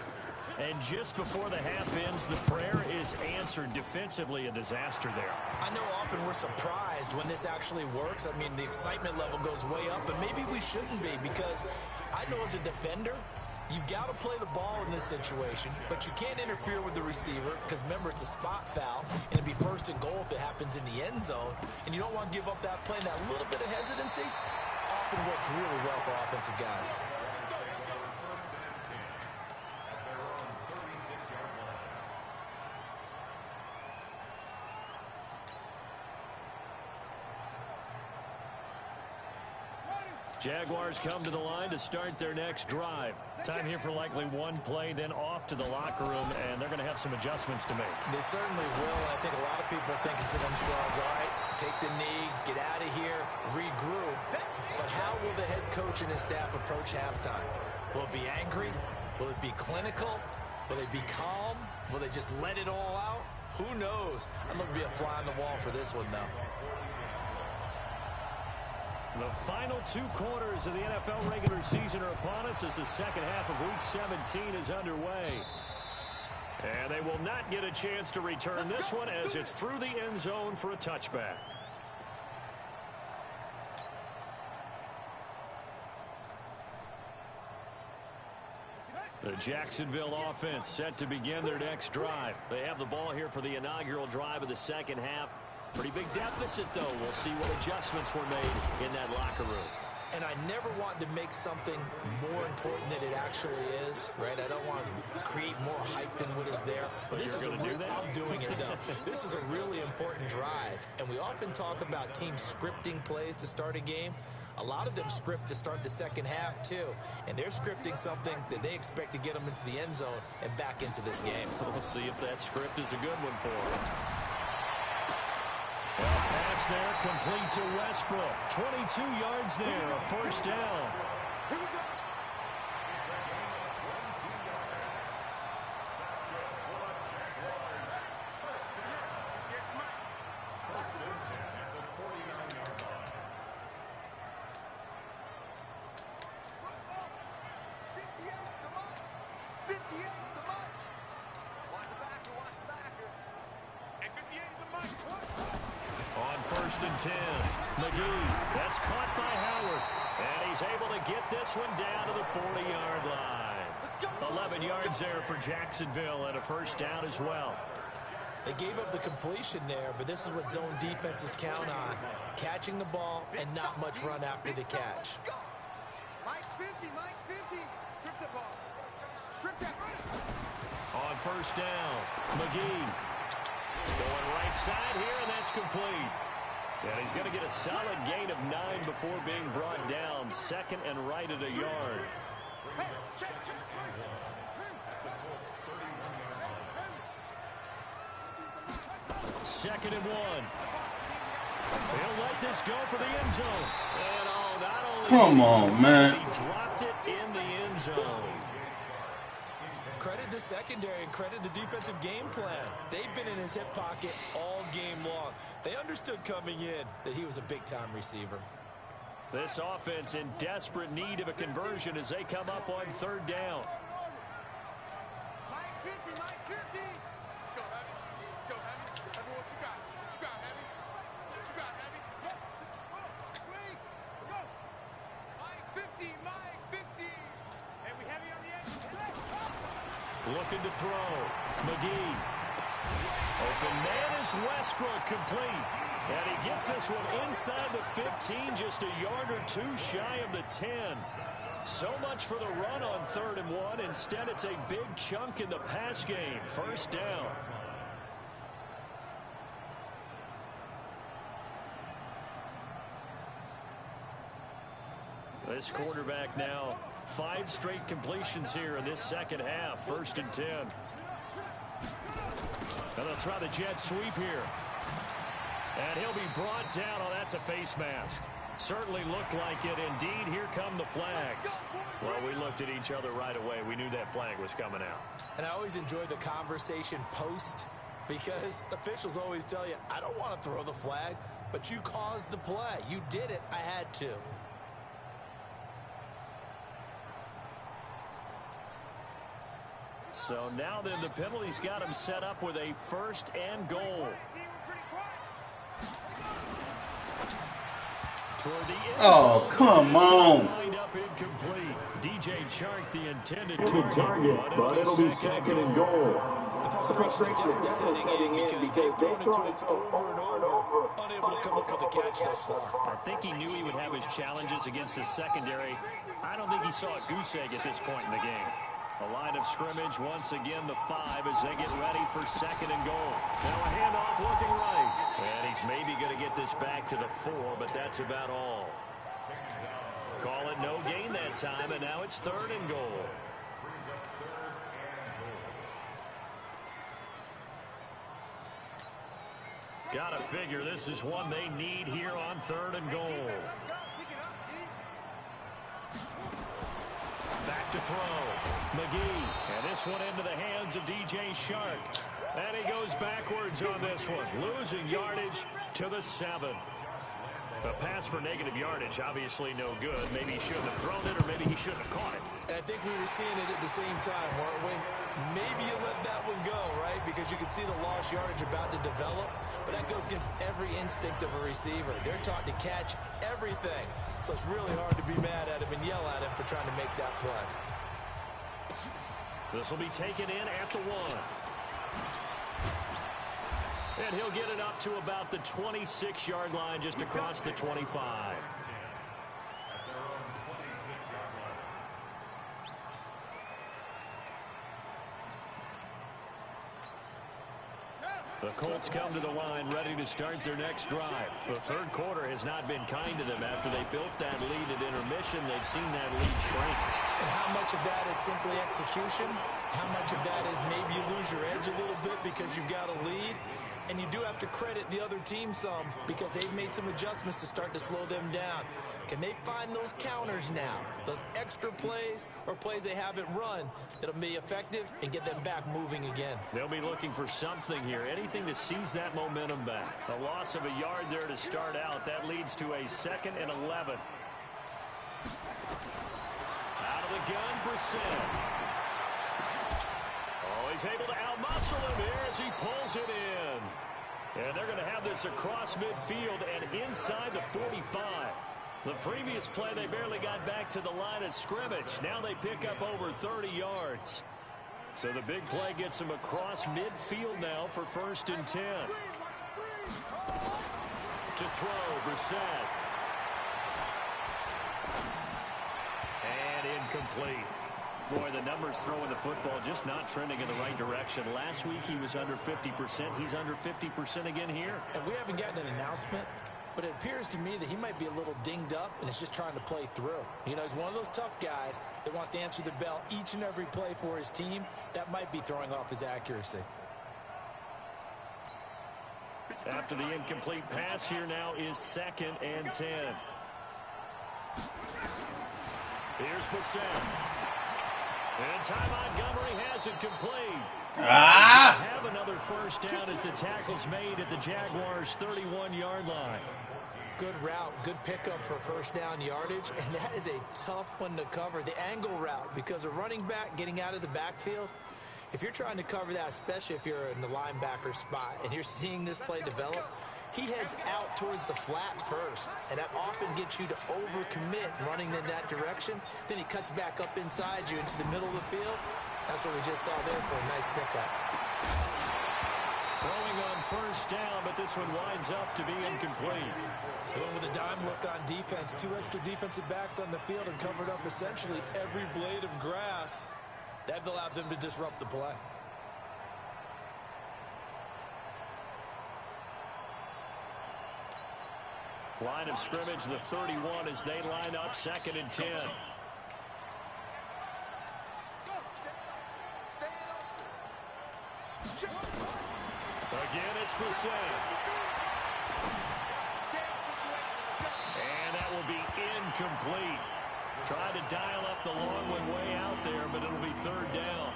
And just before the half ends, the prayer is answered. Defensively, a disaster there. I know often we're surprised when this actually works. I mean, the excitement level goes way up, and maybe we shouldn't be, because I know as a defender, you've got to play the ball in this situation, but you can't interfere with the receiver because, remember, it's a spot foul, and it'd be 1st and goal if it happens in the end zone, and you don't want to give up that play. And that little bit of hesitancy often works really well for offensive guys. Jaguars come to the line to start their next drive. Time here for likely one play, then off to the locker room, and they're going to have some adjustments to make. They certainly will, and I think a lot of people are thinking to themselves, all right, take the knee, get out of here, regroup. But how will the head coach and his staff approach halftime? Will it be angry? Will it be clinical? Will they be calm? Will they just let it all out? Who knows? I'd love to be a fly on the wall for this one, though. The final 2 quarters of the NFL regular season are upon us as the second half of Week 17 is underway. And they will not get a chance to return this one as it's through the end zone for a touchback. The Jacksonville offense set to begin their next drive. They have the ball here for the inaugural drive of the second half. Pretty big deficit, though. We'll see what adjustments were made in that locker room. And I never want to make something more important than it actually is, right? I don't want to create more hype than what is there. But this is I'm doing it, though. This is a really important drive. And we often talk about teams scripting plays to start a game. A lot of them script to start the second half, too. And they're scripting something that they expect to get them into the end zone and back into this game. We'll see if that script is a good one for them. Pass there, complete to Westbrook. 22 yards there, a first down. Here we go. First and 10. McGee, that's caught by Howard. And he's able to get this one down to the 40-yard line. 11 yards there for Jacksonville and a first down as well. They gave up the completion there, but this is what zone defenses count on. Catching the ball and not much run after the catch. Mike's 50, Mike's 50. Strip the ball. Strip that. On first down, McGee going right side here, and that's complete. And he's going to get a solid gain of 9 before being brought down. 2nd and right at a yard. Second and 1. He'll let this go for the end zone. And not only come on, man. He dropped it in the end zone. Credit the secondary and credit the defensive game plan. They've been in his hip pocket all game long. They understood coming in that he was a big-time receiver. This offense in desperate need of a conversion as they come up on third down. Mike 50, Mike 50. Let's go, Heavy. Let's go, Heavy. Everyone, what you got? What you got, Heavy? What you got, Heavy? Go. Wait. Go. Mike 50, Mike 50. And we Heavy on the edge. Looking to throw. McGee. Open man is Westbrook, complete. And he gets this one inside the 15, just a yard or two shy of the 10. So much for the run on 3rd and 1. Instead, it's a big chunk in the pass game. First down. This quarterback now 5 straight completions here in this second half. 1st and 10. And they'll try the jet sweep here. And he'll be brought down. Oh, that's a face mask. Certainly looked like it. Indeed, here come the flags. Well, we looked at each other right away. We knew that flag was coming out. And I always enjoy the conversation post because officials always tell you, I don't want to throw the flag, but you caused the play. You did it. I had to. So now then the penalty's got him set up with a 1st and goal. Oh, come on. Up incomplete. DJ Chark, the intended target, but it'll be 2nd and goal. The frustration is setting in because they've thrown it to him over and over, unable to come up with a catch thus far. I think he knew he would have his challenges against the secondary. I don't think he saw a goose egg at this point in the game. A line of scrimmage, once again the 5 as they get ready for 2nd and goal. Now a handoff looking right. And he's maybe going to get this back to the 4, but that's about all. Call it no gain that time, and now it's 3rd and goal. Gotta figure this is one they need here on 3rd and goal. Back to throw. McGee. And this one into the hands of DJ Chark. And he goes backwards on this one. Losing yardage to the 7. A pass for negative yardage, obviously no good. Maybe he shouldn't have thrown it, or maybe he shouldn't have caught it. And I think we were seeing it at the same time, weren't we? Maybe you let that one go, right? Because you can see the lost yardage about to develop. But that goes against every instinct of a receiver. They're taught to catch everything. So it's really hard to be mad at him and yell at him for trying to make that play. This will be taken in at the 1. And he'll get it up to about the 26-yard line, just across the 25. The Colts come to the line ready to start their next drive. The 3rd quarter has not been kind to them. After they built that lead at intermission, they've seen that lead shrink. And how much of that is simply execution? How much of that is maybe you lose your edge a little bit because you've got a lead? And you do have to credit the other team some because they've made some adjustments to start to slow them down. Can they find those counters now, those extra plays or plays they haven't run that'll be effective and get them back moving again? They'll be looking for something here, anything to seize that momentum back. A loss of a yard there to start out. That leads to a 2nd and 11. Out of the gun, Brissett. Oh, he's able to outmuscle him here as he pulls it in. And they're going to have this across midfield and inside the 45. The previous play, they barely got back to the line of scrimmage. Now they pick up over 30 yards. So the big play gets them across midfield now for 1st and 10. To throw, Brissett. And incomplete. Boy, the numbers throwing the football just not trending in the right direction. Last week he was under 50%. He's under 50% again here. And we haven't gotten an announcement, but it appears to me that he might be a little dinged up and is just trying to play through. You know, he's one of those tough guys that wants to answer the bell each and every play for his team. That might be throwing off his accuracy. After the incomplete pass, here now is 2nd and 10. Here's Bissett. And Ty Montgomery has it complete. Have another first down as the tackle's made at the Jaguars' 31-yard line. Good route, good pickup for first down yardage, and that is a tough one to cover. The angle route, because a running back getting out of the backfield, if you're trying to cover that, especially if you're in the linebacker spot and you're seeing this play develop, he heads out towards the flat first, and that often gets you to overcommit running in that direction. Then he cuts back up inside you into the middle of the field. That's what we just saw there for a nice pickup. Throwing on first down, but this one winds up to be incomplete. Going with a dime look on defense, 2 extra defensive backs on the field and covered up essentially every blade of grass. That allowed them to disrupt the play. Line of scrimmage, the 31, as they line up 2nd and 10. Again, it's Bissett. And that will be incomplete. Tried to dial up the long one way out there, but it'll be 3rd down.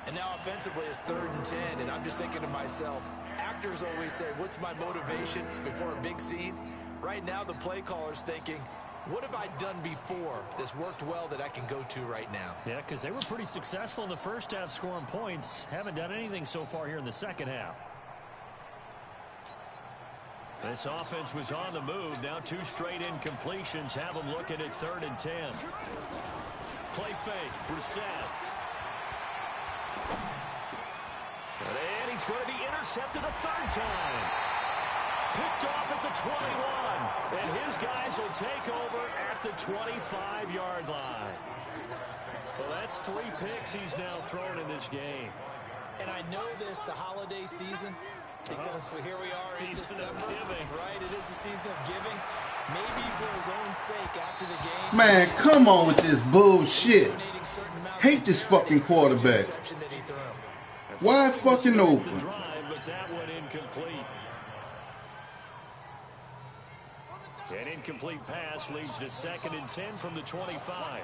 And now offensively it's 3rd and 10, and I'm just thinking to myself, actors always say, what's my motivation before a big scene? Right now the play caller's thinking, what have I done before that's worked well that I can go to right now? Yeah, because they were pretty successful in the first half scoring points. Haven't done anything so far here in the second half. This offense was on the move. Now 2 straight incompletions have them looking at 3rd and 10. Play fake. Brissett. And he's going to be intercepted a 3rd time. Picked off at the 21. And his guys will take over at the 25-yard line. Well, that's 3 picks he's now thrown in this game. And I know this, the holiday season, because here we are in December, right? It is the season of giving. Maybe for his own sake after the game. Man, come on with this bullshit. Hate this fucking quarterback. Wide fucking open. But that one incomplete. An incomplete pass leads to 2nd and 10 from the 25.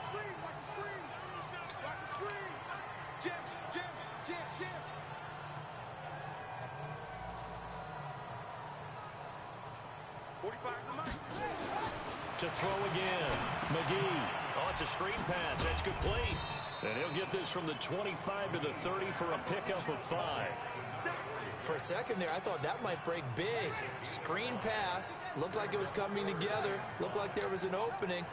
To throw again. McGee. Oh, it's a screen pass. That's complete. And he'll get this from the 25 to the 30 for a pickup of 5. For a second there, I thought that might break big. Screen pass. Looked like it was coming together. Looked like there was an opening.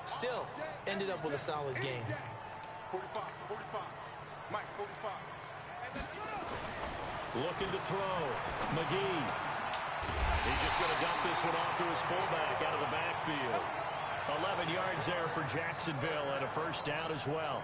Still, ended up with a solid game. 45. Mike, 45. Looking to throw. McGee. He's just going to dump this one off to his fullback out of the backfield. 11 yards there for Jacksonville and a first down as well.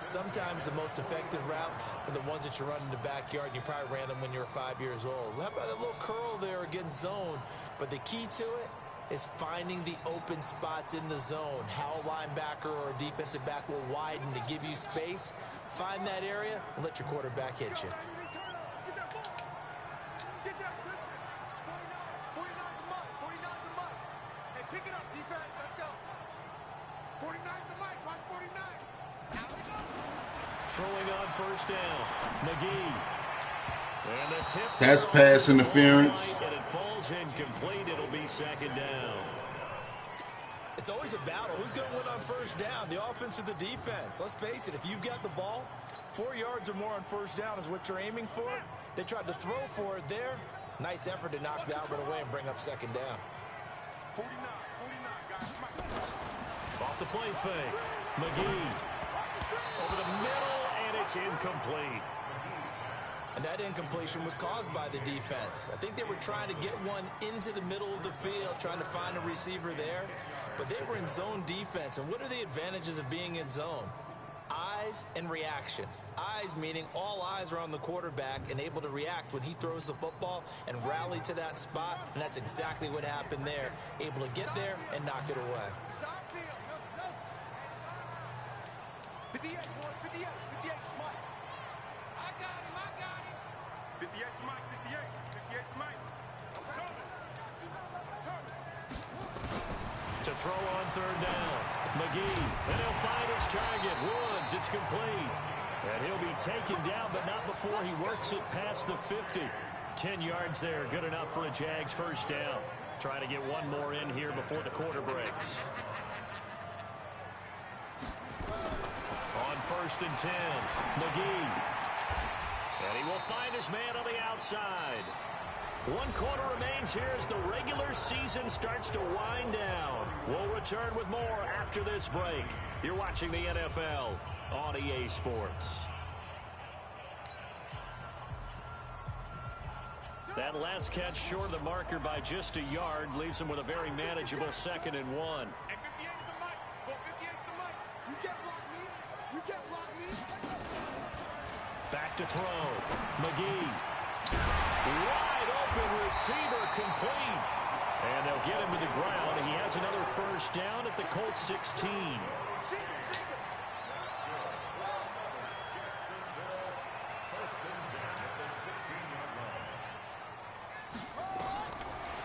Sometimes the most effective routes are the ones that you run in the backyard, and you probably ran them when you were 5 years old. How about a little curl there against zone? But the key to it is finding the open spots in the zone. How a linebacker or a defensive back will widen to give you space. Find that area and let your quarterback hit you. Pick it up, defense. Let's go. 49's the mic. Watch 49. Throwing on first down. McGee. And a tip. That's pass interference. And it falls incomplete. It'll be 2nd down. It's always a battle. Who's going to win on first down, the offense or the defense? Let's face it, if you've got the ball, 4 yards or more on first down is what you're aiming for. They tried to throw for it there. Nice effort to knock that one away and bring up 2nd down. 49, guys. Off the play fake. McGee. Over the middle, and it's incomplete. And that incompletion was caused by the defense. I think they were trying to get one into the middle of the field, trying to find a receiver there. But they were in zone defense. And what are the advantages of being in zone? Eyes and reaction. Eyes meaning all eyes are on the quarterback and able to react when he throws the football and rally to that spot, and that's exactly what happened there. Able to get there and knock it away. 58, boy, 58, 58, Mike. I got him. 58 to Mike, 58, 58 to Mike. To throw on third down. McGee, and he'll find his target. Woods, it's complete. And he'll be taken down, but not before he works it past the 50. 10 yards there, good enough for a Jags first down. Trying to get one more in here before the quarter breaks. On 1st and 10, McGee. And he will find his man on the outside. 1 quarter remains here as the regular season starts to wind down. We'll return with more after this break. You're watching the NFL on EA Sports. That last catch short of the marker by just a yard leaves him with a very manageable 2nd and 1. And 58 is the Mike. Go 58 is the Mike. You can't block me. You can't block me. Back to throw. McGee. Wide open receiver complete. And they'll get him to the ground. And he has another first down at the Colts 16.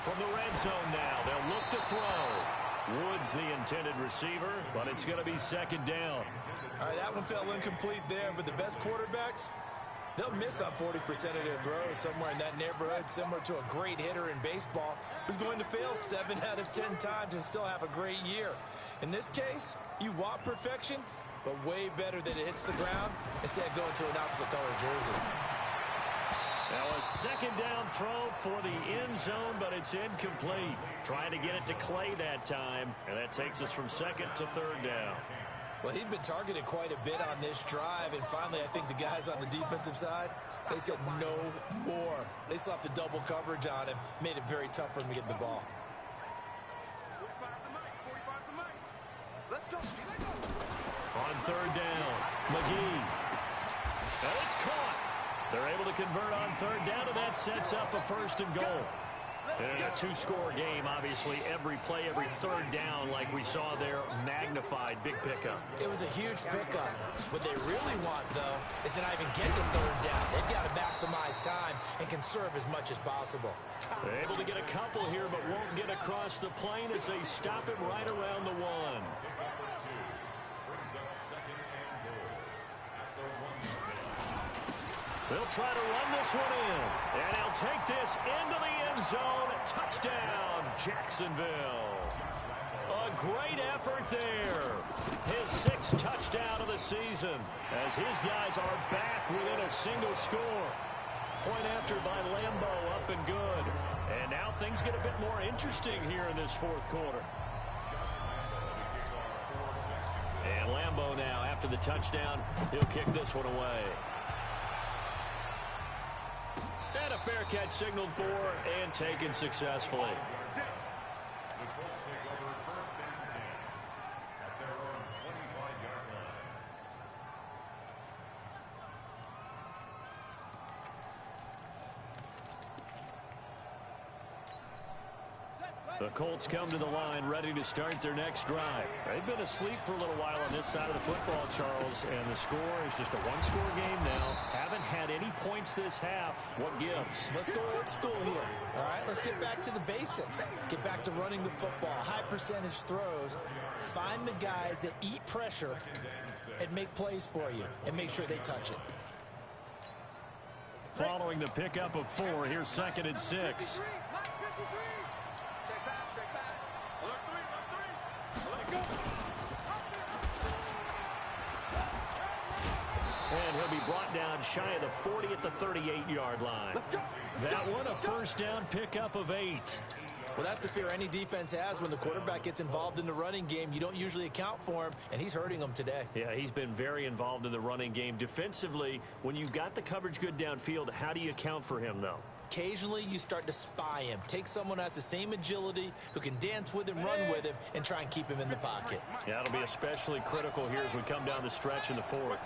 From the red zone now, they'll look to throw. Woods the intended receiver, but it's going to be 2nd down. All right, that one fell incomplete there, but the best quarterbacks, they'll miss on 40% of their throws, somewhere in that neighborhood, similar to a great hitter in baseball who's going to fail 7 out of 10 times and still have a great year. In this case, you want perfection, but way better that it hits the ground instead of going to an opposite color jersey. Now a 2nd down throw for the end zone, but it's incomplete. Trying to get it to Clay that time, and that takes us from 2nd to 3rd down. Well, he'd been targeted quite a bit on this drive, and finally I think the guys on the defensive side, they said no more. They slapped the double coverage on him, made it very tough for him to get the ball. 45 to Mike, 45 to Mike. Let's go. On 3rd down, McGee. And it's caught. They're able to convert on 3rd down, and that sets up a 1st and goal. In a 2-score game, obviously, every play, every 3rd down, like we saw there, magnified, big pickup. It was a huge pickup. What they really want, though, is to not even get to 3rd down. They've got to maximize time and conserve as much as possible. They're able to get a couple here, but won't get across the plane as they stop him right around the 1. They'll try to run this one in, and he'll take this into the end zone. Touchdown, Jacksonville. A great effort there. His 6th touchdown of the season as his guys are back within a single score. Point after by Lambeau, up and good. And now things get a bit more interesting here in this 4th quarter. And Lambeau now, after the touchdown, he'll kick this one away. And a fair catch signaled for and taken successfully. The Colts take over 1st and 10 at their own 25-yard line. The Colts come to the line ready to start their next drive. They've been asleep for a little while on this side of the football, Charles, and the score is just a 1-score game now. Haven't had any points this half. What gives? Let's go old school here. All right, let's get back to the basics. Get back to running the football, high percentage throws. Find the guys that eat pressure and make plays for you and make sure they touch it. Following the pickup of 4, here's 2nd and 6. And he'll be brought down shy of the 40 at the 38-yard line. That one, a 1st down pickup of 8. Well, that's the fear any defense has when the quarterback gets involved in the running game. You don't usually account for him, and he's hurting them today. Yeah, he's been very involved in the running game. Defensively, when you've got the coverage good downfield, how do you account for him, though? occasionally you start to spy him. Take someone who has the same agility, who can dance with him, run with him, and try and keep him in the pocket. Yeah, it'll be especially critical here as we come down the stretch in the fourth.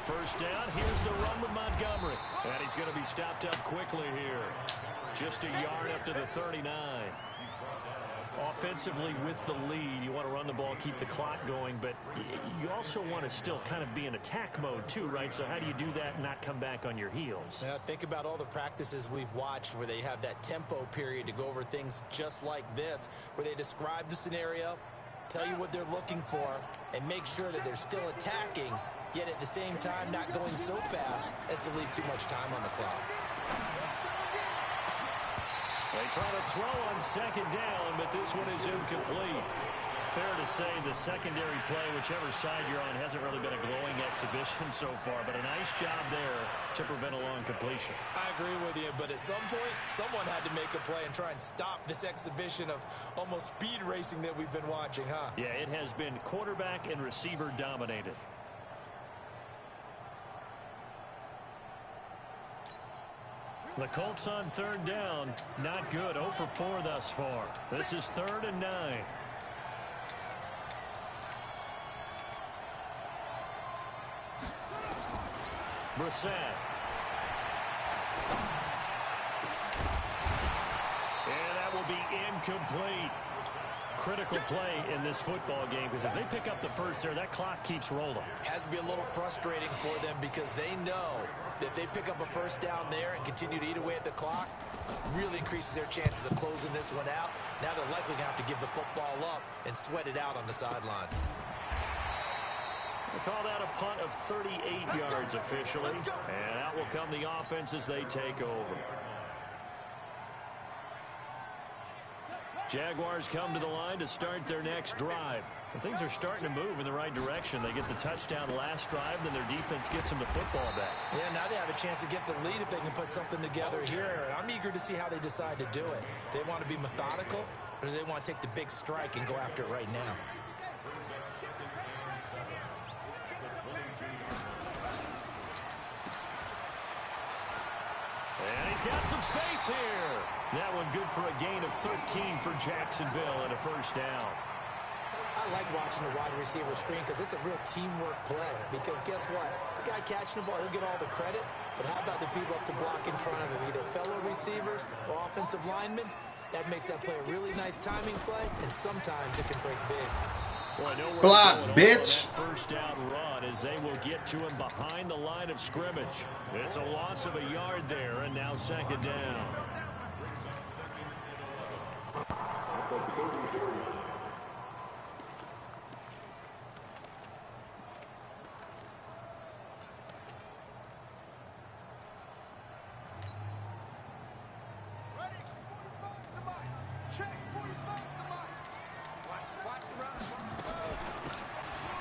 First down, here's the run with Montgomery. And he's going to be stopped up quickly here. Just a yard up to the 39. Offensively with the lead, you want to run the ball, keep the clock going, but you also want to still kind of be in attack mode too, right? So how do you do that and not come back on your heels? Now, think about all the practices we've watched where they have that tempo period to go over things just like this, where they describe the scenario, tell you what they're looking for, and make sure that they're still attacking, yet at the same time not going so fast as to leave too much time on the clock. They try to throw on second down, but this one is incomplete. Fair to say the secondary play, whichever side you're on, hasn't really been a glowing exhibition so far, but a nice job there to prevent a long completion. I agree with you, but at some point, someone had to make a play and try and stop this exhibition of almost speed racing that we've been watching, huh? Yeah, it has been quarterback and receiver dominated. The Colts on third down, not good. 0 for 4 thus far. This is 3rd and 9. Brissett. And that will be incomplete. Critical play in this football game, because if they pick up the first there, that clock keeps rolling. Has to be a little frustrating for them because they know that they pick up a first down there and continue to eat away at the clock, really increases their chances of closing this one out. Now they're likely going to have to give the football up and sweat it out on the sideline. They call that a punt of 38 yards officially, and out will come the offense as they take over. Jaguars come to the line to start their next drive. And things are starting to move in the right direction. They get the touchdown last drive, then their defense gets them the football back. Yeah, now they have a chance to get the lead if they can put something together here. I'm eager to see how they decide to do it. Do they want to be methodical, or do they want to take the big strike and go after it right now? And he's got some space here. That one good for a gain of 13 for Jacksonville and a first down. I like watching the wide receiver screen because it's a real teamwork play. Because guess what? The guy catching the ball, he'll get all the credit. But how about the people up to block in front of him, either fellow receivers or offensive linemen? That makes that play a really nice timing play, and sometimes it can break big. Boy, block, bitch. First down run as they will get to him behind the line of scrimmage. It's a loss of a yard there, and now second down.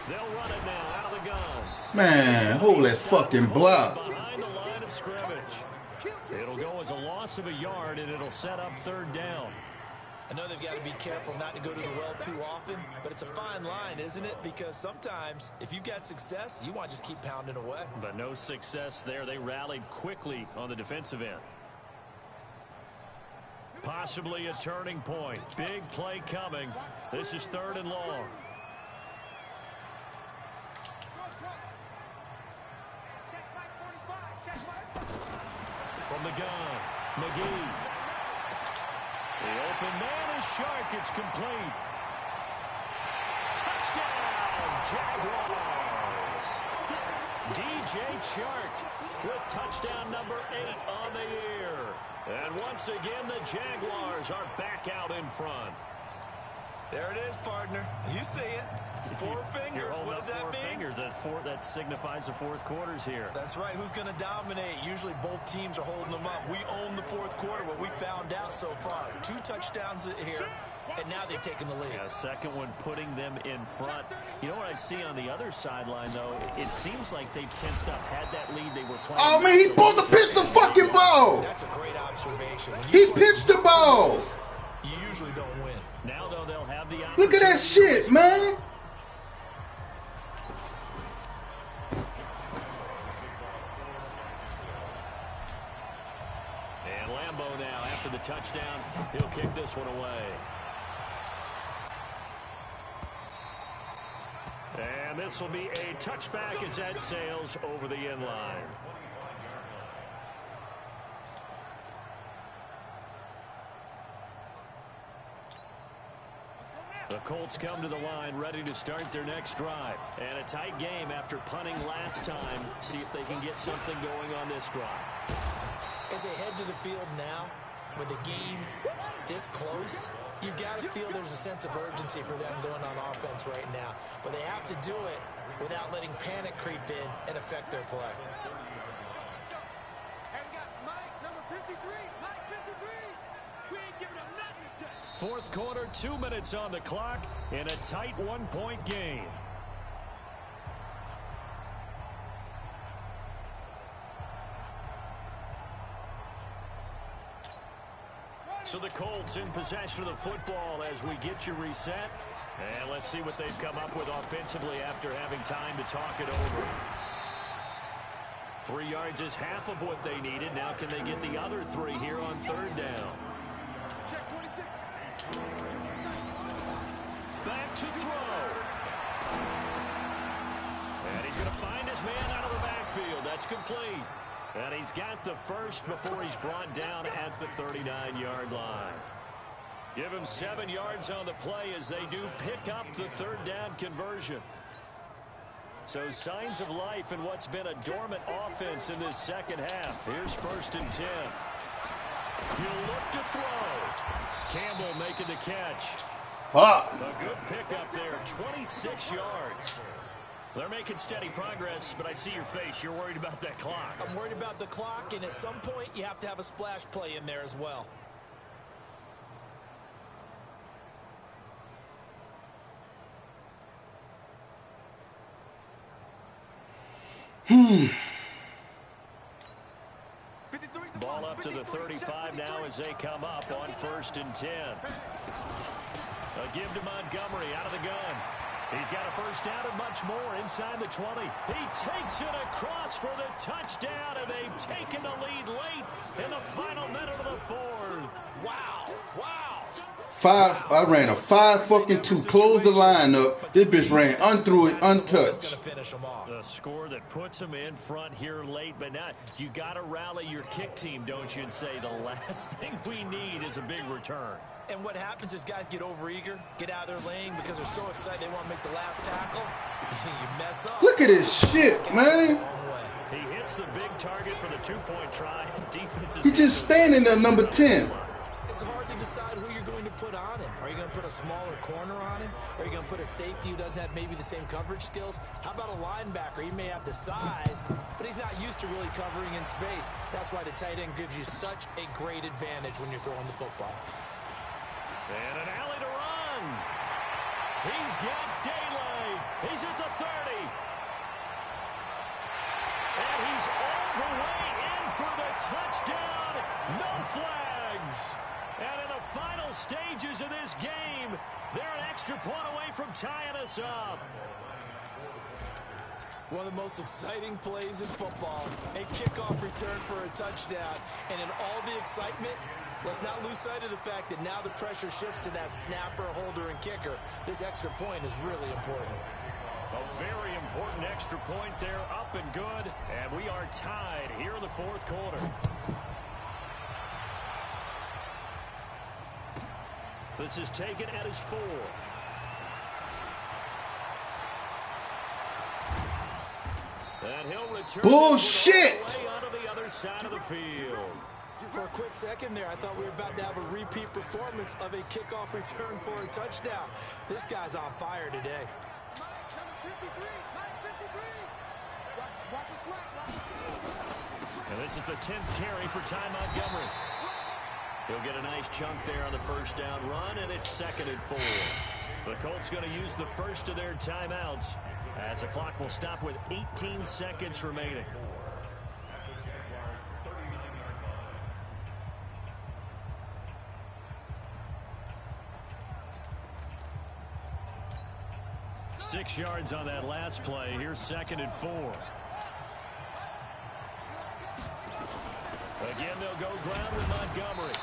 They'll run it now out of the gun. Man, hold that fucking block. Behind the line of scrimmage. It'll go as a loss of a yard, and it'll set up third down. I know they've got to be careful not to go to the well too often, but it's a fine line, isn't it? Because sometimes, if you got success, you want to just keep pounding away. But no success there. They rallied quickly on the defensive end. Possibly a turning point. Big play coming. This is 3rd and long. From the gun, McGee. The open man is Shark. It's complete. Touchdown, Jaguars. DJ Chark with touchdown number 8 on the year. And once again, the Jaguars are back out in front. There it is, partner. You see it. 4 fingers. What does that mean? 4 fingers. That signifies the fourth quarter's here. That's right. Who's going to dominate? Usually both teams are holding them up. We own the fourth quarter, what we found out so far. 2 touchdowns here, and now they've taken the lead. Yeah, second one putting them in front. You know what I see on the other sideline, though? It seems like they've tensed up. Had that lead, they were playing. Oh, man, he pulled the pitch the fucking ball. That's a great observation. He pitched the ball. You usually don't win. Now, though, they'll have the Look at that shit, man. And this will be a touchback as that sails over the end line. The Colts come to the line ready to start their next drive. And a tight game after punting last time. See if they can get something going on this drive. As they head to the field now, with the game this close, you've got to feel there's a sense of urgency for them going on offense right now. But they have to do it without letting panic creep in and affect their play. And we got Mike, number 53. Mike 53. We ain't giving them nothing today. Fourth quarter, 2 minutes on the clock in a tight one-point game. So the Colts in possession of the football as we get you reset. And let's see what they've come up with offensively after having time to talk it over. 3 yards is half of what they needed. Now can they get the other 3 here on third down? Check 26. Back to throw. And he's going to find his man out of the backfield. That's complete. And he's got the first before he's brought down at the 39-yard line. Give him 7 yards on the play as they do pick up the third down conversion. So signs of life in what's been a dormant offense in this second half. Here's 1st and 10. He'll look to throw. Campbell making the catch. A good pickup there, 26 yards. They're making steady progress, but I see your face. You're worried about that clock. I'm worried about the clock, and at some point, you have to have a splash play in there as well. Ball up to the 35 now as they come up on 1st and 10. A give to Montgomery out of the gun. He's got a first down and much more inside the 20. He takes it across for the touchdown, and they've taken the lead late in the final minute of the fourth. Wow. Wow. I ran a 5-2. Close the line up. This bitch ran unthrough it, untouched. The score that puts them in front here late, but now you got to rally your kick team, don't you, and say the last thing we need is a big return. And what happens is guys get overeager, get out of their lane because they're so excited they want to make the last tackle. You mess up. Look at this shit, man. He hits the big target for the 2-point try. Defense is He's just standing there, number 10. It's hard to decide who you're going to put on him. Are you going to put a smaller corner on him? Are you going to put a safety who doesn't have maybe the same coverage skills? How about a linebacker? He may have the size, but he's not used to really covering in space. That's why the tight end gives you such a great advantage when you're throwing the football. And an alley to run. He's got daylight. He's at the 30. And he's all the way in for the touchdown. No flags. And in the final stages of this game, they're an extra point away from tying us up. One of the most exciting plays in football, a kickoff return for a touchdown. And in all the excitement, let's not lose sight of the fact that now the pressure shifts to that snapper, holder, and kicker. This extra point is really important. A very important extra point there, up and good. And we are tied here in the fourth quarter. This is taken at his 4. And he'll return. Bullshit! Onto the other side of the field. For a quick second there, I thought we were about to have a repeat performance of a kickoff return for a touchdown. This guy's on fire today. Mike, number 53. Mike 53. Watch the slack. And this is the 10th carry for Ty Montgomery. He'll get a nice chunk there on the first down run, and it's 2nd and 4. The Colts going to use the first of their timeouts as the clock will stop with 18 seconds remaining. Six yards on that last play. Here's 2nd and 4. Again, they'll go ground with Montgomery.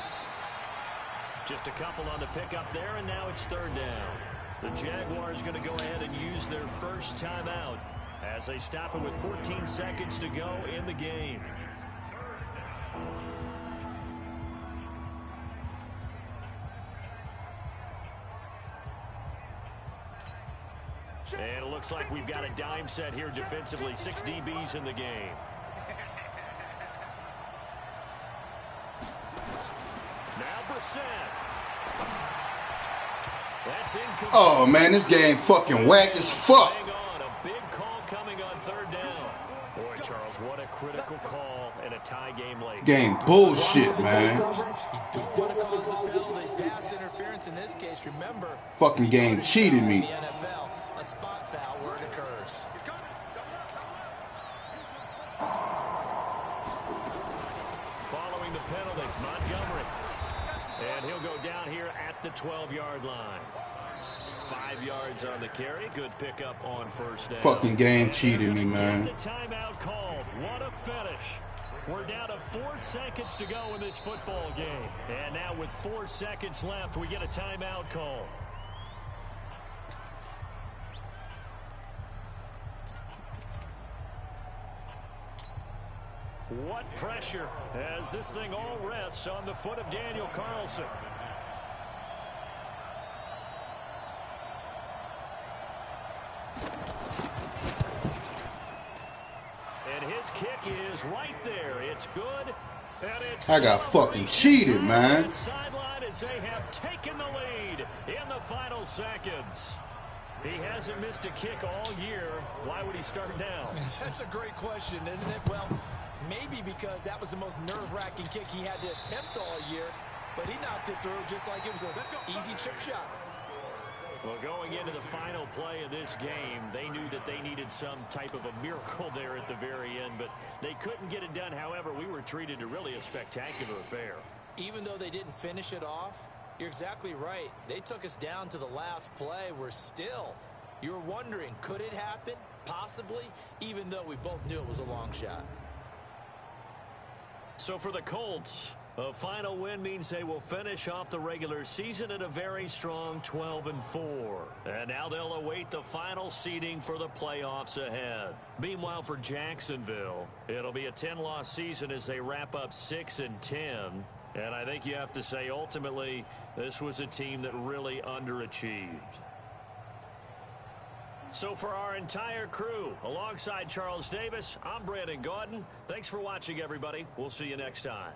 Just a couple on the pickup there, and now it's 3rd down. The Jaguars going to go ahead and use their first timeout as they stop it with 14 seconds to go in the game. And it looks like we've got a dime set here defensively. 6 DBs in the game. Now Brissett. That's incomplete. Oh, man, this game fucking whack as fuck. Hang on, a big call coming on third down. Boy, Charles, what a critical call in a tie game late. Game bullshit, man. You don't want to cause the penalty. Pass interference in this case, remember. Fucking game cheated me. The NFL, a spot foul where it occurs. Following the penalty, Montgomery. And he'll go down here at the 12-yard line. 5 yards on the carry. Good pickup on first down. Fucking game cheated me, man. The timeout called. What a finish. We're down to 4 seconds to go in this football game. And now with 4 seconds left, we get a timeout call. What pressure as this thing all rests on the foot of Daniel Carlson. And his kick is right there. It's good. And it's I got fucking cheated, man. Sideline as they have taken the lead in the final seconds. He hasn't missed a kick all year. Why would he start now? That's a great question, isn't it? Well, maybe because that was the most nerve-wracking kick he had to attempt all year, but he knocked it through just like it was an easy chip shot. Well, going into the final play of this game, they knew that they needed some type of a miracle there at the very end, but they couldn't get it done. However, we were treated to really a spectacular affair. Even though they didn't finish it off, you're exactly right. They took us down to the last play. We're still, you're wondering, could it happen? Possibly, even though we both knew it was a long shot. So for the Colts, a final win means they will finish off the regular season at a very strong 12-4. And now they'll await the final seeding for the playoffs ahead. Meanwhile, for Jacksonville, it'll be a 10-loss season as they wrap up 6-10. And I think you have to say, ultimately, this was a team that really underachieved. So for our entire crew, alongside Charles Davis, I'm Brandon Gaudin. Thanks for watching, everybody. We'll see you next time.